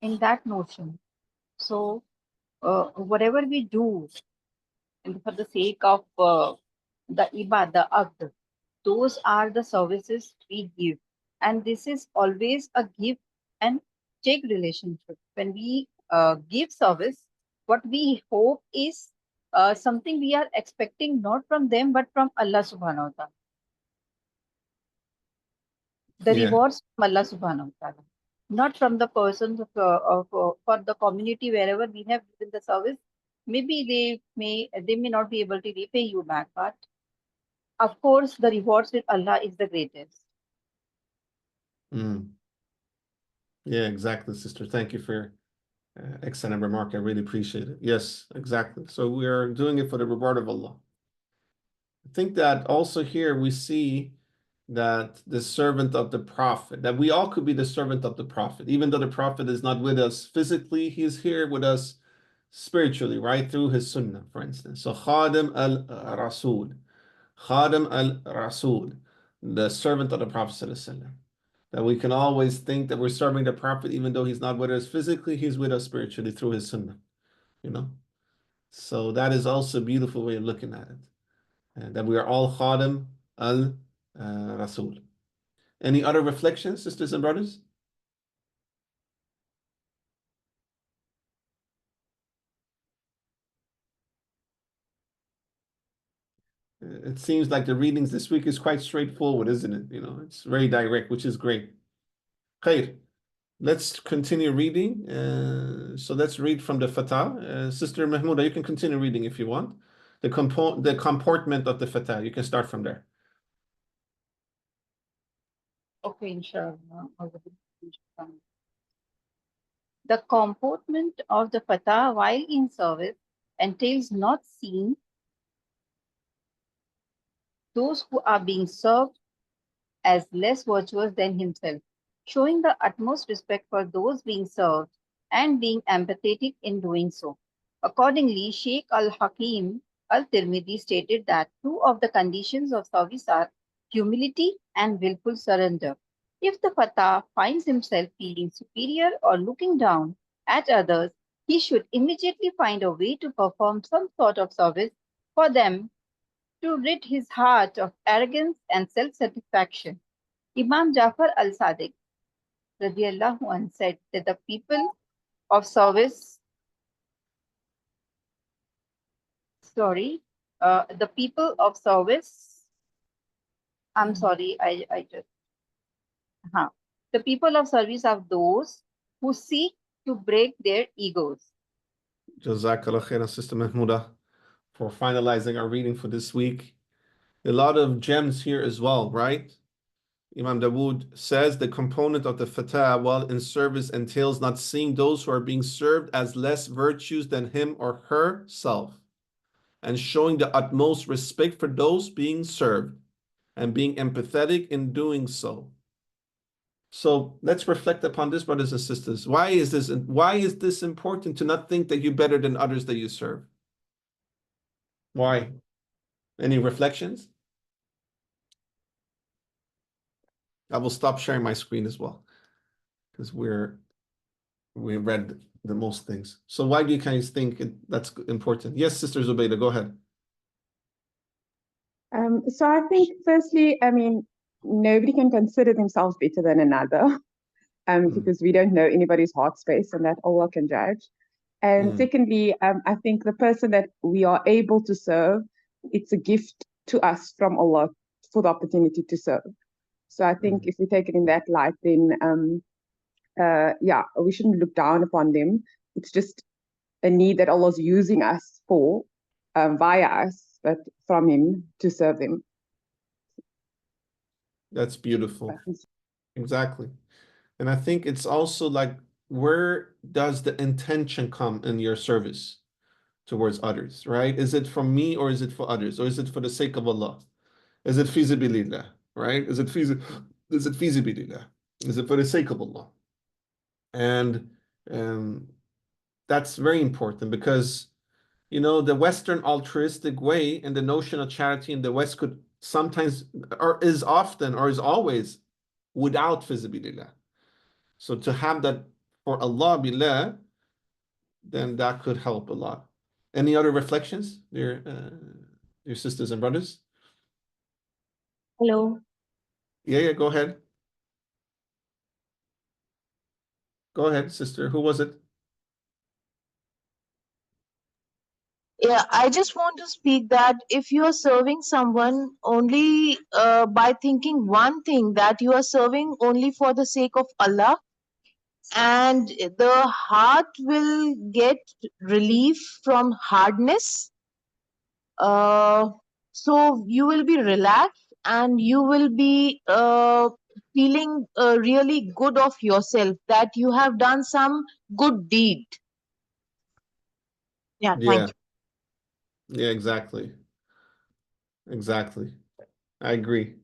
In that notion. So whatever we do and for the sake of the ibad, the abd, those are the services we give. And this is always a give and take relationship. When we give service, what we hope is something we are expecting not from them, but from Allah subhanahu wa ta'ala. The rewards from Allah subhanahu wa ta'ala. Not from the persons for the community wherever we have given the service. Maybe they may not be able to repay you back, but Of course, the rewards with Allah is the greatest. Yeah, exactly, sister. Thank you for your excellent remark. I really appreciate it. Yes, exactly. So we are doing it for the reward of Allah. I think that also here we see that the servant of the Prophet, that we all could be the servant of the Prophet, even though the Prophet is not with us physically, he is here with us spiritually, right? Through his sunnah, for instance. So Khadim al-Rasul, Khadim al-Rasul, the servant of the Prophet ﷺ. That we can always think that we're serving the Prophet, even though he's not with us physically, he's with us spiritually through his sunnah, you know? So that is also a beautiful way of looking at it. And that we are all Khadim al-Rasul. Any other reflections, sisters and brothers? It seems like the readings this week is quite straightforward, isn't it? You know, it's very direct, which is great. Khair. Let's continue reading. So let's read from the Fatah. Sister Mahmouda, you can continue reading if you want. The comportment of the Fatah. You can start from there. Okay, inshallah. The comportment of the Fatah while in service entails not seeing those who are being served as less virtuous than himself, showing the utmost respect for those being served and being empathetic in doing so. Accordingly, Sheikh Al-Hakim Al-Tirmidhi stated that two of the conditions of service are humility and willful surrender. If the Fatah finds himself feeling superior or looking down at others, he should immediately find a way to perform some sort of service for them to rid his heart of arrogance and self-satisfaction. Imam Jafar al-Sadiq radiallahu anh said that the people of service, the people of service, I'm sorry, the people of service are those who seek to break their egos. Jazakallah khairan, Sister Mahmouda, for finalizing our reading for this week. A lot of gems here as well, right? Imam Dawud says the component of the Fatah while in service entails not seeing those who are being served as less virtuous than him or herself, and showing the utmost respect for those being served and being empathetic in doing so. So let's reflect upon this, brothers and sisters. Why is this important to not think that you're better than others that you serve? Why? Any reflections? I will stop sharing my screen as well, because we read the most things. So why do you guys think that's important? Yes, Sister Zubaydah, go ahead. So I think firstly, I mean, nobody can consider themselves better than another, because we don't know anybody's heart space, and that Allah can judge. And secondly, I think the person that we are able to serve, it's a gift to us from Allah for the opportunity to serve. So I think if we take it in that light, then we shouldn't look down upon them. It's just a need that Allah's using us for, via us, but from Him to serve them. That's beautiful. Exactly. And I think it's also like, where does the intention come in your service towards others, right? Is it from me or is it for others? Or is it for the sake of Allah? Is it feasibilillah, right? Is it feasibilillah? Is it for the sake of Allah? And that's very important, because, you know, the Western altruistic way and the notion of charity in the West could sometimes, or is often, or is always without feasibilillah. So to have that for Allah billah, then that could help a lot. Any other reflections, your sisters and brothers? Hello. Yeah, go ahead. Go ahead, sister. Who was it? Yeah, I just want to speak that if you are serving someone only by thinking one thing, that you are serving only for the sake of Allah, and the heart will get relief from hardness, So you will be relaxed and you will be feeling really good of yourself that you have done some good deed. Yeah, thank Yeah, you. yeah, exactly. Exactly. I agree.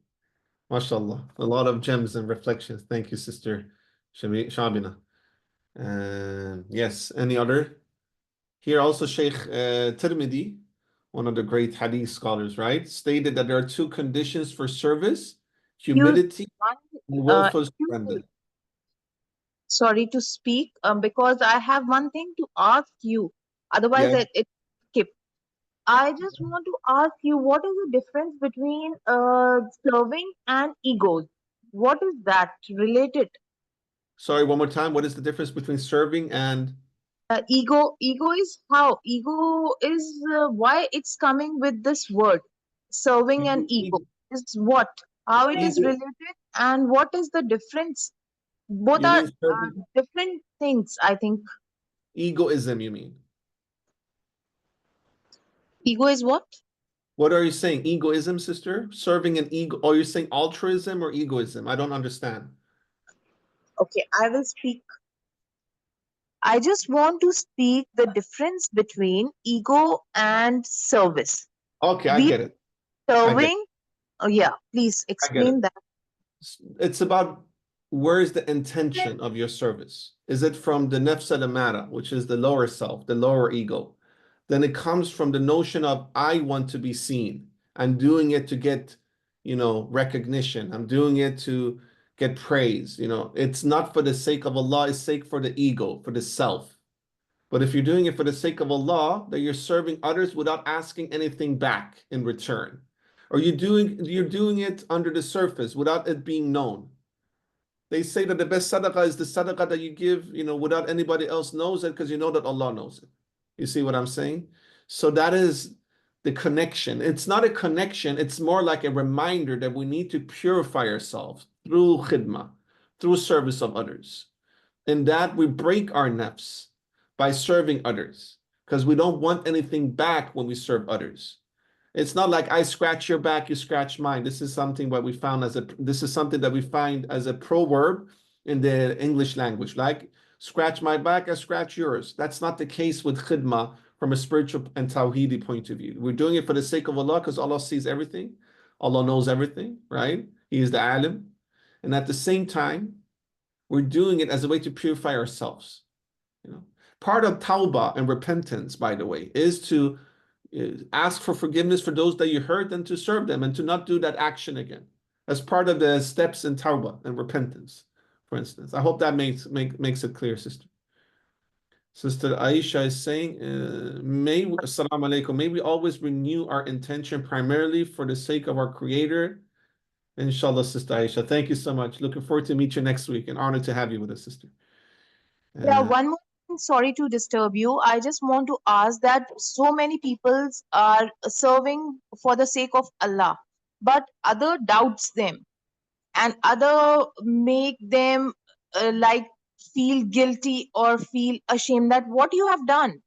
MashaAllah. A lot of gems and reflections. Thank you, Sister Shabina. And yes, any other? Here also Sheikh Tirmidhi, one of the great hadith scholars, right, stated that there are two conditions for service: You, humility and willful excuse surrender. me, sorry to speak, because I have one thing to ask you. Otherwise, Yeah. it skip. I just want to ask you, what is the difference between serving and egos? What is that related? Sorry, one more time. What is the difference between serving and Ego is how? Ego is why it's coming with this word. Serving and ego is what? How it is ego? related and what is the difference? Both You are mean serving? different things, I think. Egoism, you mean? Ego is what? What are you saying? Egoism, sister? Serving and ego? Or you're saying altruism or egoism? I don't understand. Okay, I will speak. I just want to speak the difference between ego and service. Okay, I We get it. I get it. serving. Oh yeah, please I get it. explain that. It's about where is the intention of your service? Is it from the nafs al-amara, which is the lower self, the lower ego? Then it comes from the notion of I want to be seen. I'm doing it to get, recognition. I'm doing it to get praise. It's not for the sake of Allah, it's sake for the ego, for the self. But if you're doing it for the sake of Allah, that you're serving others without asking anything back in return. Or you're doing it under the surface without it being known. They say that the best sadaqah is the sadaqah that you give, without anybody else knows it because you know that Allah knows it. You see what I'm saying? So that is the connection. It's not a connection, it's more like a reminder that we need to purify ourselves through khidmah, through service of others. In that we break our nafs by serving others because we don't want anything back when we serve others. It's not like I scratch your back, you scratch mine. This is something what we found this is something that we find as a proverb in the English language, like scratch my back, I scratch yours. That's not the case with khidmah from a spiritual and tawhidi point of view. We're doing it for the sake of Allah because Allah sees everything. Allah knows everything, right? He is the alim. And at the same time, we're doing it as a way to purify ourselves. Part of tawbah and repentance, by the way, is to ask for forgiveness for those that you hurt and to serve them and to not do that action again. As part of the steps in tawbah and repentance, for instance. I hope that makes it clear, sister. Sister Aisha is saying, Assalamu alaikum, may we always renew our intention primarily for the sake of our Creator. Inshallah, Sister Aisha. Thank you so much. Looking forward to meet you next week and honored to have you with us, sister. Yeah, one more thing, sorry to disturb you. I just want to ask that so many people are serving for the sake of Allah, but other doubts them and other make them like feel guilty or feel ashamed that what you have done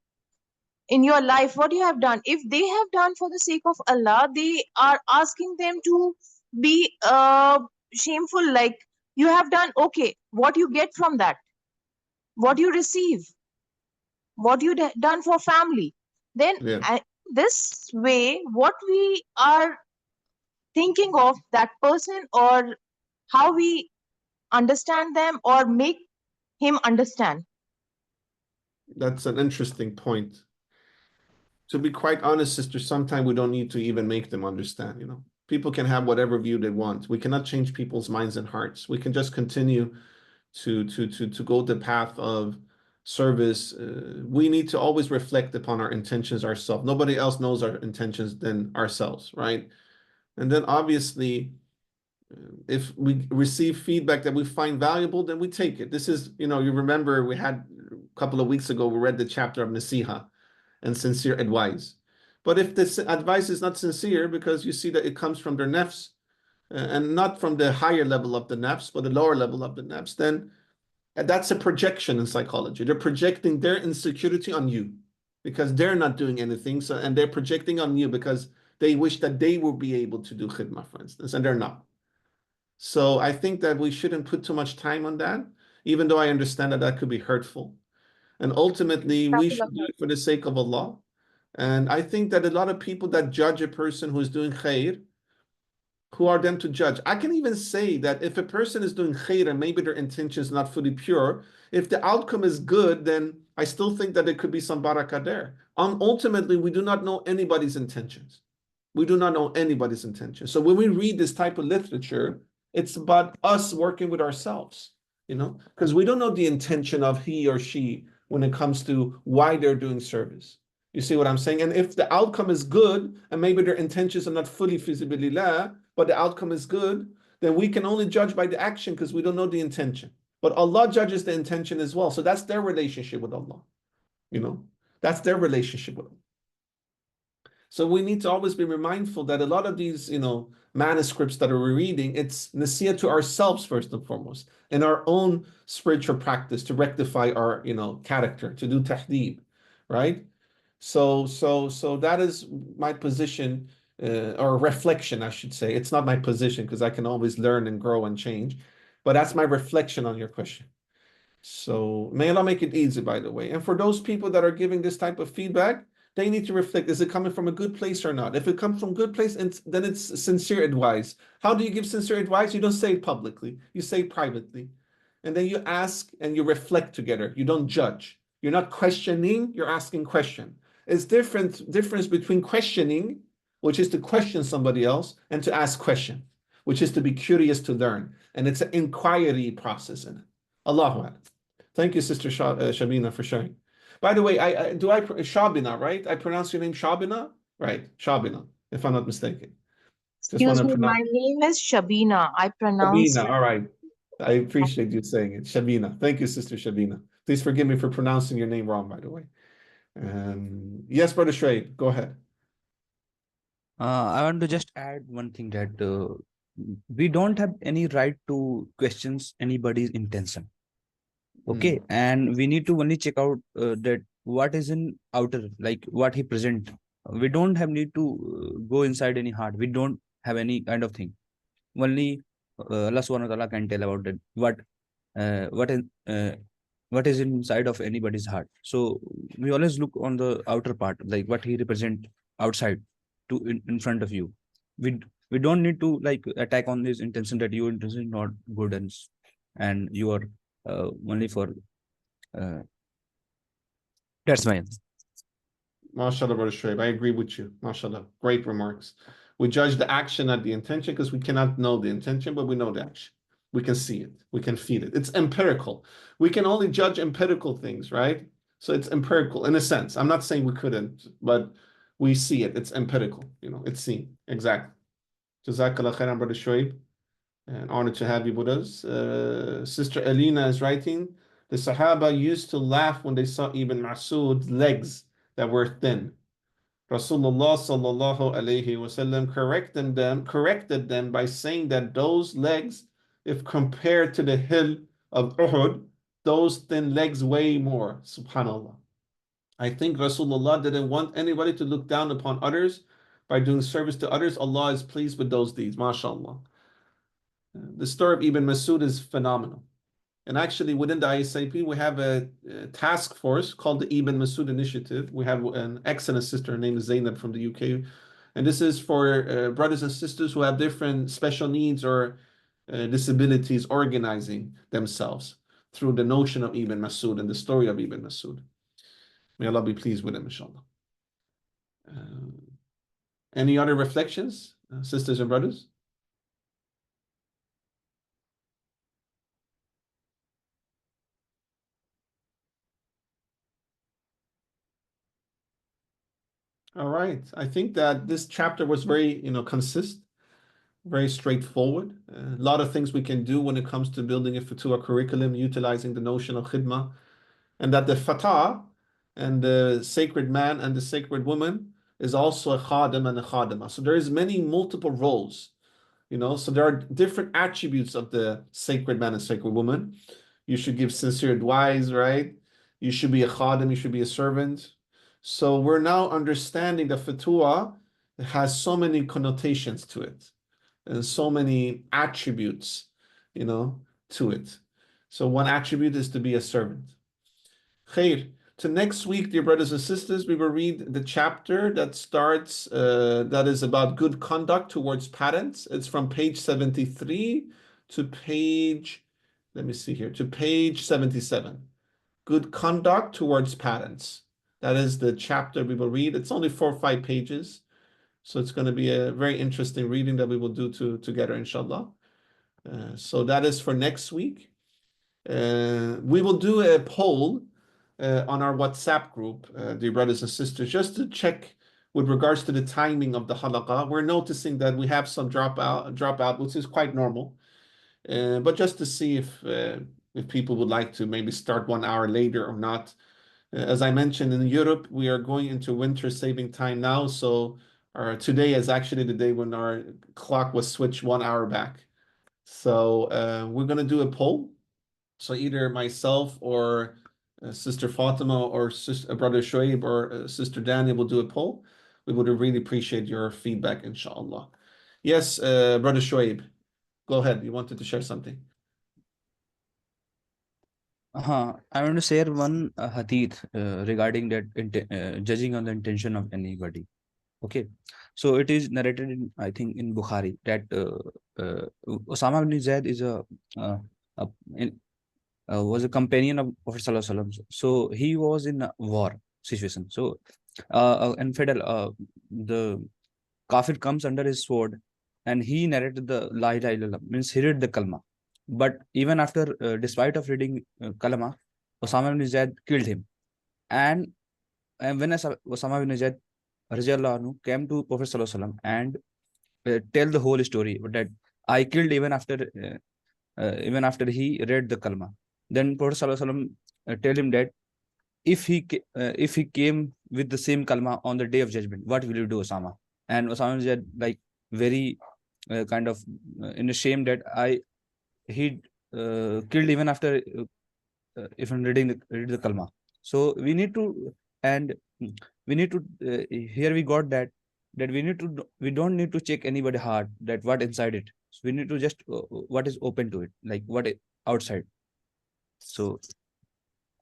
in your life, what you have done. If they have done for the sake of Allah, they are asking them to be shameful, like you have done, okay, what you get from that, what you receive, what you done for family. Then this way, what we are thinking of that person or how we understand them or make him understand. That's an interesting point. To be quite honest, sister, sometimes we don't need to even make them understand, People can have whatever view they want. We cannot change people's minds and hearts. We can just continue to go the path of service. We need to always reflect upon our intentions ourselves. Nobody else knows our intentions than ourselves, right? And then obviously, if we receive feedback that we find valuable, then we take it. This is, you remember we had a couple of weeks ago, we read the chapter of Nasiha and sincere advice. But if this advice is not sincere because you see that it comes from their nafs and not from the higher level of the nafs, but the lower level of the nafs, then that's a projection in psychology. They're projecting their insecurity on you because they're not doing anything. And they're projecting on you because they wish that they will be able to do khidmah, for instance, and they're not. So I think that we shouldn't put too much time on that, even though I understand that that could be hurtful. And ultimately, we should do it for the sake of Allah. And I think that a lot of people that judge a person who's doing khair, who are them to judge? I can even say that if a person is doing khair and maybe their intention is not fully pure, if the outcome is good, then I still think that there could be some barakah there. Ultimately, we do not know anybody's intentions. We do not know anybody's intentions. So when we read this type of literature, it's about us working with ourselves, because we don't know the intention of he or she when it comes to why they're doing service. You see what I'm saying? And if the outcome is good, and maybe their intentions are not fully feasibilillah, but the outcome is good, then we can only judge by the action because we don't know the intention. But Allah judges the intention as well. So that's their relationship with Allah. That's their relationship with Allah. So we need to always be mindful that a lot of these, manuscripts that we're reading, it's nasiyah to ourselves first and foremost, in our own spiritual practice to rectify our, character, to do tahdeeb, right? So that is my position, or reflection, I should say. It's not my position because I can always learn and grow and change, but that's my reflection on your question. So may Allah make it easy, by the way. And for those people that are giving this type of feedback, they need to reflect, is it coming from a good place or not? If it comes from a good place, then it's sincere advice. How do you give sincere advice? You don't say it publicly. You say it privately. And then you ask and you reflect together. You don't judge. You're not questioning, you're asking question. It's difference between questioning, which is to question somebody else, and to ask question, which is to be curious to learn. And it's an inquiry process in it. Allahu Akbar. Thank you, Sister Shabina, for sharing. By the way, Shabina, right? I pronounce your name Shabina? Right, Shabina, if I'm not mistaken. Excuse me, my name is Shabina. I pronounce Shabina, all right. I appreciate you saying it. Shabina. Thank you, Sister Shabina. Please forgive me for pronouncing your name wrong, by the way. Yes, Brother Shrade, go ahead. I want to just add one thing that we don't have any right to question anybody's intention. Okay, and we need to only check out that what is in outer, like what he present. We don't have need to go inside any heart. We don't have any kind of thing. Only Allah Subhanahu wa Taala can tell about that what is inside of anybody's heart. So we always look on the outer part, like what he represent outside to in front of you. We don't need to like attack on this intention that your intention is not good and you are only for that's my answer. MashaAllah, Brother Shoaib, I agree with you. MashaAllah, great remarks. We judge the action, not the intention, because we cannot know the intention, but we know the action. We can see it. We can feel it. It's empirical. We can only judge empirical things, right? So it's empirical in a sense. I'm not saying we couldn't, but we see it. It's empirical. It's seen. Exactly. Jazakallah khairan, Brother Shoaib. An honor to have you with us. Sister Alina is writing, the Sahaba used to laugh when they saw Ibn Mas'ud's legs that were thin. Rasulullah sallallahu alayhi wasallam corrected them by saying that those legs, if compared to the hill of Uhud, those thin legs weigh more. Subhanallah. I think Rasulullah didn't want anybody to look down upon others by doing service to others. Allah is pleased with those deeds. MashaAllah. The story of Ibn Mas'ud is phenomenal. And actually, within the ISIP, we have a task force called the Ibn Mas'ud Initiative. We have an excellent sister, her name is Zainab from the UK. And this is for brothers and sisters who have different special needs or disabilities organizing themselves through the notion of Ibn Mas'ud and the story of Ibn Mas'ud. May Allah be pleased with him, inshallah. Any other reflections, sisters and brothers? All right. I think that this chapter was very, concise, very straightforward. A lot of things we can do when it comes to building a Futuwwah curriculum, utilizing the notion of khidmah, and that the fatah and the sacred man and the sacred woman is also a khadim and a khadimah. So there is multiple roles, so there are different attributes of the sacred man and sacred woman. You should give sincere advice, right? You should be a khadim, you should be a servant. So we're now understanding that Futuwwah has so many connotations to it and so many attributes, to it. So one attribute is to be a servant. Khair. To next week, dear brothers and sisters, we will read the chapter that starts, that is about good conduct towards parents. It's from page 73 to page, let me see here, to page 77. Good conduct towards parents. That is the chapter we will read. It's only 4 or 5 pages. So it's going to be a very interesting reading that we will do together, inshallah. So that is for next week. We will do a poll on our WhatsApp group, dear brothers and sisters, just to check with regards to the timing of the halaqah. We're noticing that we have some dropout, which is quite normal. But just to see if people would like to maybe start 1 hour later or not. As I mentioned, in Europe, we are going into winter saving time now. So today is actually the day when our clock was switched 1 hour back. So we're going to do a poll. So either myself or Sister Fatima or Brother Shoaib or Sister Daniel will do a poll. We would really appreciate your feedback, inshallah. Yes, Brother Shoaib, go ahead. You wanted to share something. I want to share one hadith regarding that judging on the intention of anybody. Okay, so it is narrated in, I think, in Bukhari that Osama bin Zaid is was a companion of Prophet Sallallahu Alaihi Wasallam. So he was in a war situation. So and Fidel, the Kafir comes under his sword, and he narrated the La ilaha illallah, means he read the kalma. But even after, despite of reading kalma, Osama bin Zaid killed him. And when Osama bin Zaid came to Prophet Sallallahu Alaihi Wasallam and tell the whole story that I killed even after he read the kalma. Then Prophet Sallallahu Alaihi Wasallam tell him that if he came with the same kalma on the day of judgment, what will you do, Osama? And Osama said, like, very kind of in a shame that he killed even after even read the kalma. So we need to, and we need to here we got that we don't need to check anybody heart that what inside it. So we need to just what is open to it, like what is outside. So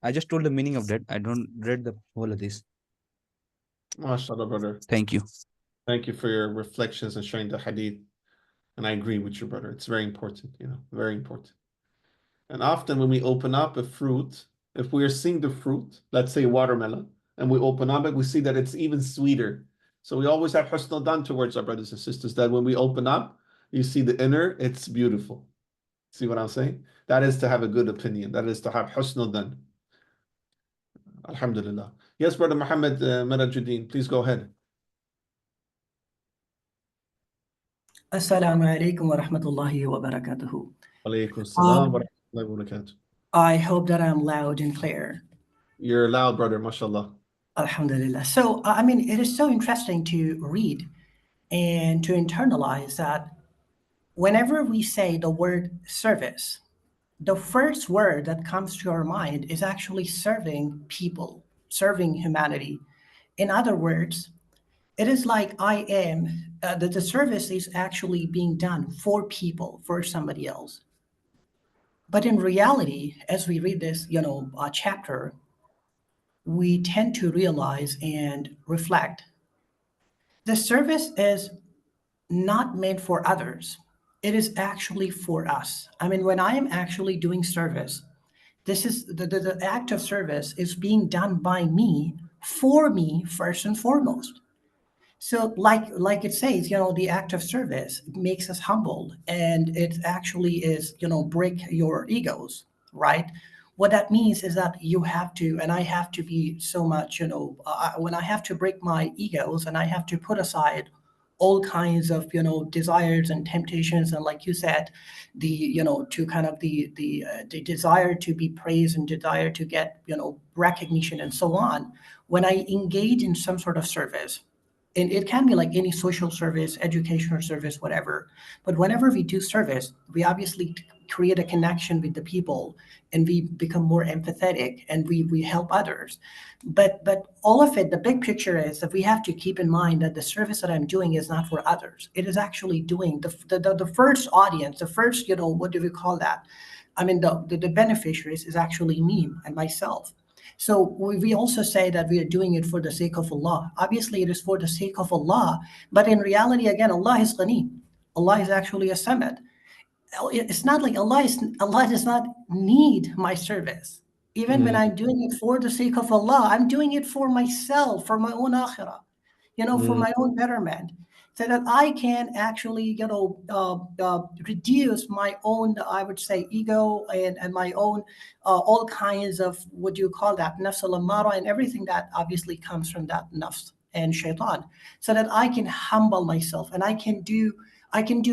I just told the meaning of that. I don't read the whole of this. MashaAllah, brother. Thank you. Thank you for your reflections and sharing the hadith. And I agree with you, brother. It's very important, very important. And often when we open up a fruit, if we are seeing the fruit, let's say watermelon, and we open up it, we see that it's even sweeter. So we always have husnul dhan towards our brothers and sisters, that when we open up, you see the inner, it's beautiful. See what I'm saying? That is to have a good opinion. That is to have husnul dhan. Alhamdulillah. Yes, Brother Muhammad Mirajuddin, please go ahead. Assalamu alaikum wa rahmatullahi wa barakatuhu. Alaykum salam wa rahmatullahi wa barakatuh. I hope that I'm loud and clear. You're loud, brother, mashallah. Alhamdulillah. So, I mean, it is so interesting to read and to internalize that whenever we say the word service, the first word that comes to our mind is actually serving people, serving humanity. In other words, it is like the service is actually being done for people, for somebody else. But in reality, as we read this, chapter, we tend to realize and reflect. The service is not meant for others. It is actually for us. I mean, when I am actually doing service, this is the act of service is being done by me, for me, first and foremost. So like it says, the act of service makes us humbled, and it actually is, break your egos, right? What that means is that you have to, and I have to be so much, when I have to break my egos and I have to put aside all kinds of, desires and temptations, and like you said, to kind of the desire to be praised and desire to get, recognition and so on. When I engage in some sort of service, And it can be like any social service, educational service, whatever. But whenever we do service, we obviously create a connection with the people, and we become more empathetic, and we help others. But all of it, the big picture is that we have to keep in mind that the service that I'm doing is not for others. It is actually doing the first audience, the first, what do we call that? I mean, the beneficiaries is actually me and myself. So we also say that we are doing it for the sake of Allah. Obviously, it is for the sake of Allah, but in reality, again, Allah is Ghani. Allah is actually a Samad. It's not like Allah does not need my service. Even when I'm doing it for the sake of Allah, I'm doing it for myself, for my own akhirah, for my own betterment, so that I can actually, reduce my own, I would say, ego and my own, all kinds of, what do you call that, nafs al-ammara, and everything that obviously comes from that nafs and shaitan, so that I can humble myself and I can do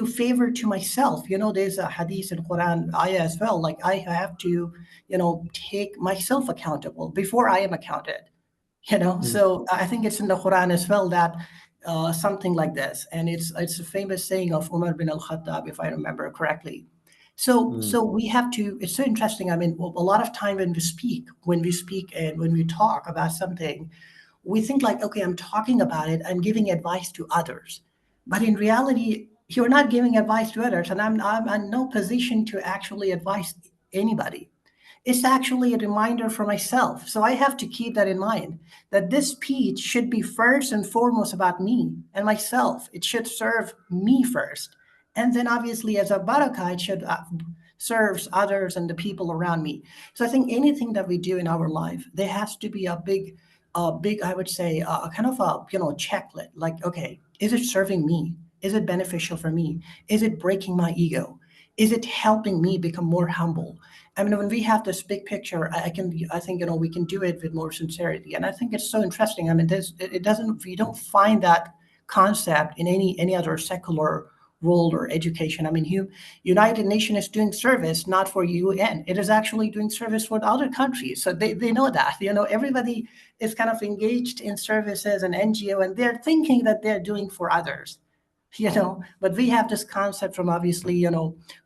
favor to myself. There's a hadith in Quran ayah as well, like I have to, take myself accountable before I am accounted. So I think it's in the Quran as well that something like this, and it's a famous saying of Umar bin al-Khattab, if I remember correctly. So we have to. It's so interesting. I mean, a lot of time when we speak and when we talk about something, we think like, okay, I'm talking about it, I'm giving advice to others, but in reality, you're not giving advice to others, and I'm in no position to actually advise anybody. It's actually a reminder for myself. So I have to keep that in mind, that this speech should be first and foremost about me and myself. It should serve me first. And then obviously as a barakah, it should serve others and the people around me. So I think anything that we do in our life, there has to be a big, I would say, a kind of a, checklist. Like, okay, is it serving me? Is it beneficial for me? Is it breaking my ego? Is it helping me become more humble? I mean, when we have this big picture, I think, we can do it with more sincerity. And I think it's so interesting. I mean, we don't find that concept in any other secular world or education. I mean, United Nations is doing service, not for UN. It is actually doing service for the other countries. So they know that, everybody is kind of engaged in services and NGO, and they're thinking that they're doing for others. But we have this concept from obviously,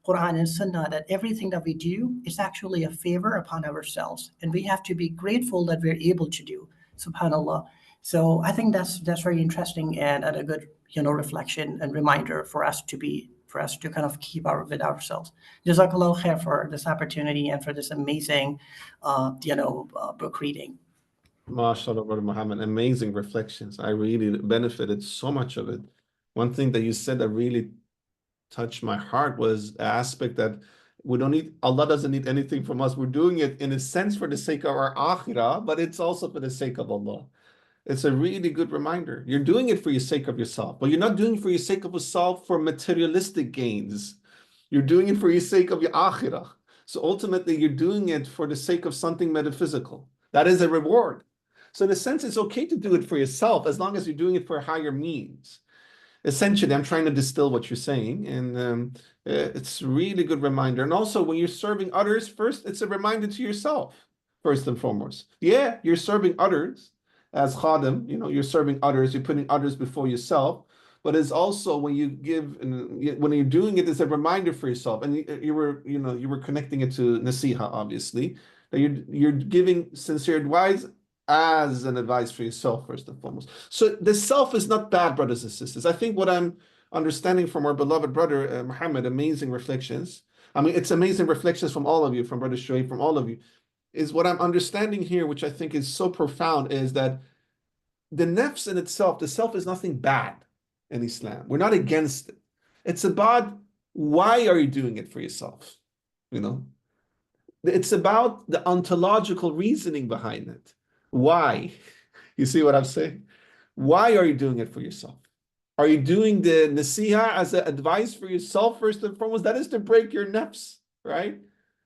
Qur'an and Sunnah, that everything that we do is actually a favor upon ourselves, and we have to be grateful that we're able to do, subhanallah. So I think that's very interesting and a good, reflection and reminder for us to kind of keep with ourselves. Jazakallah khair for this opportunity and for this amazing, book reading. MashaAllah, Brother Muhammad, amazing reflections. I really benefited so much of it. One thing that you said that really touched my heart was the aspect that Allah doesn't need anything from us. We're doing it in a sense for the sake of our akhirah, but it's also for the sake of Allah. It's a really good reminder. You're doing it for the sake of yourself, but you're not doing it for the sake of yourself for materialistic gains. You're doing it for the sake of your akhirah. So ultimately, you're doing it for the sake of something metaphysical. That is a reward. So in a sense, it's okay to do it for yourself as long as you're doing it for higher means. Essentially, I'm trying to distill what you're saying, and it's a really good reminder. And also, when you're serving others, first, it's a reminder to yourself, first and foremost. Yeah, you're serving others as khadim, you're serving others, you're putting others before yourself, but it's also when you give, when you're doing it, it's a reminder for yourself. And you were connecting it to nasiha, obviously, that you're giving sincere advice as an advice for yourself, first and foremost. So the self is not bad, brothers and sisters. I think what I'm understanding from our beloved brother, Muhammad, amazing reflections. I mean, it's amazing reflections from all of you, from Brother Shoaib, from all of you, is what I'm understanding here, which I think is so profound, is that the nafs in itself, the self is nothing bad in Islam. We're not against it. It's about why are you doing it for yourself? It's about the ontological reasoning behind it. Why? You see what I'm saying? Why are you doing it for yourself? Are you doing the nasiha as an advice for yourself first and foremost? That is to break your nafs, right?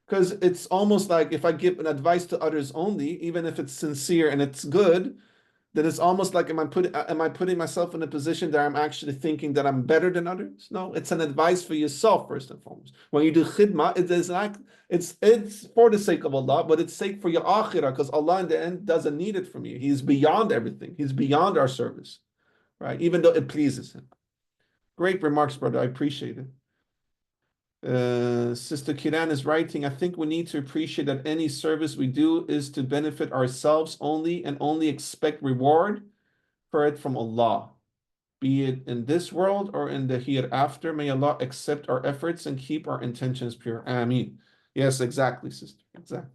Because it's almost like if I give an advice to others only, even if it's sincere and it's good, then it's almost like am I putting myself in a position that I'm actually thinking that I'm better than others? No, it's an advice for yourself first and foremost. When you do khidmah, it's for the sake of Allah, but it's sake for your akhirah, because Allah in the end doesn't need it from you. He's beyond everything. He's beyond our service. right? Even though it pleases him. Great remarks, brother. I appreciate it. Sister Kiran is writing, I think we need to appreciate that any service we do is to benefit ourselves only and only expect reward for it from Allah, be it in this world or in the hereafter. May Allah accept our efforts and keep our intentions pure. Ameen. Yes, exactly, sister. Exactly.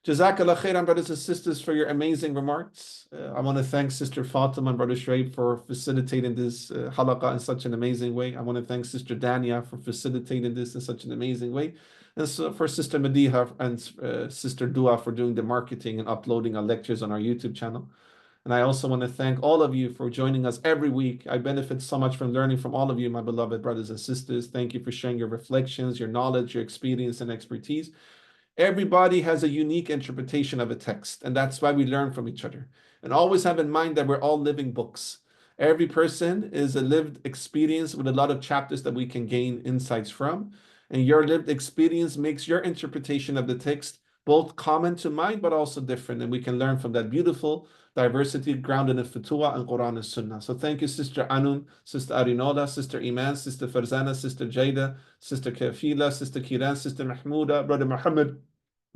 Jazakallah khairan, brothers and sisters, for your amazing remarks. I want to thank Sister Fatima and Brother Shraib for facilitating this halaqah in such an amazing way. I want to thank Sister Dania for facilitating this in such an amazing way. And so for Sister Madiha and Sister Dua for doing the marketing and uploading our lectures on our YouTube channel. And I also want to thank all of you for joining us every week. I benefit so much from learning from all of you, my beloved brothers and sisters. Thank you for sharing your reflections, your knowledge, your experience, and expertise. Everybody has a unique interpretation of a text, and that's why we learn from each other. And always have in mind that we're all living books. Every person is a lived experience with a lot of chapters that we can gain insights from. And your lived experience makes your interpretation of the text both common to mine, but also different. And we can learn from that beautiful diversity grounded in Futuwwah and Qur'an and Sunnah. So thank you, Sister Anun, Sister Arinola, Sister Iman, Sister Farzana, Sister Jada, Sister Kafila, Sister Kiran, Sister Mahmouda, Brother Muhammad,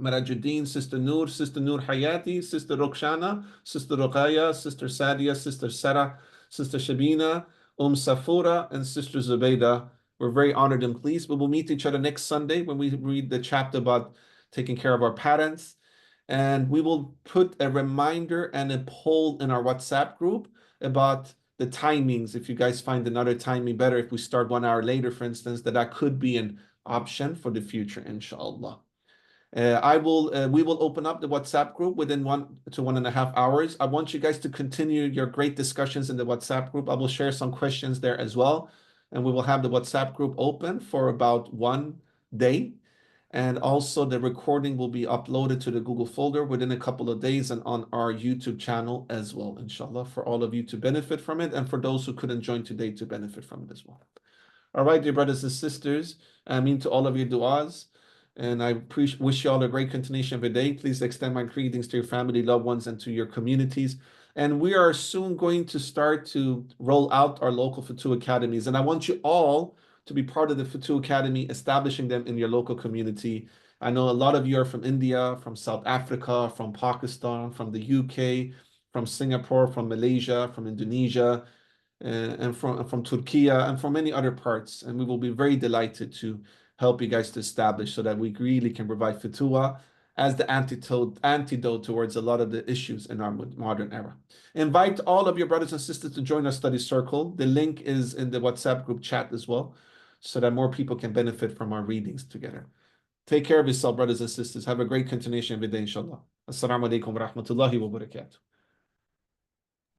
Marajuddin, Sister Nur Hayati, Sister Rokshana, Sister Rokaya, Sister Sadia, Sister Sarah, Sister Shabina, Safura, and Sister Zubayda. We're very honored and pleased. We will meet each other next Sunday when we read the chapter about taking care of our parents. And we will put a reminder and a poll in our WhatsApp group about the timings. If you guys find another timing better, if we start 1 hour later, for instance, that could be an option for the future, inshallah. We will open up the WhatsApp group within 1 to 1.5 hours. I want you guys to continue your great discussions in the WhatsApp group. I will share some questions there as well. And we will have the WhatsApp group open for about 1 day. And also the recording will be uploaded to the Google folder within a couple of days and on our YouTube channel as well, inshallah, for all of you to benefit from it and for those who couldn't join today to benefit from it as well. All right, dear brothers and sisters, I mean to all of your du'as, and I wish you all a great continuation of the day. Please extend my greetings to your family, loved ones, and to your communities. And we are soon going to start to roll out our local Futuwwah academies. And I want you all to be part of the Futuwwah Academy, establishing them in your local community. I know a lot of you are from India, from South Africa, from Pakistan, from the UK, from Singapore, from Malaysia, from Indonesia, and from Turkey, and from many other parts. And we will be very delighted to help you guys to establish so that we really can provide Futuwwah as the antidote towards a lot of the issues in our modern era. Invite all of your brothers and sisters to join our study circle. The link is in the WhatsApp group chat as well, so that more people can benefit from our readings together. Take care of yourself, brothers and sisters. Have a great continuation of your day, inshallah. Assalamu alaikum wa rahmatullahi wa barakatuh.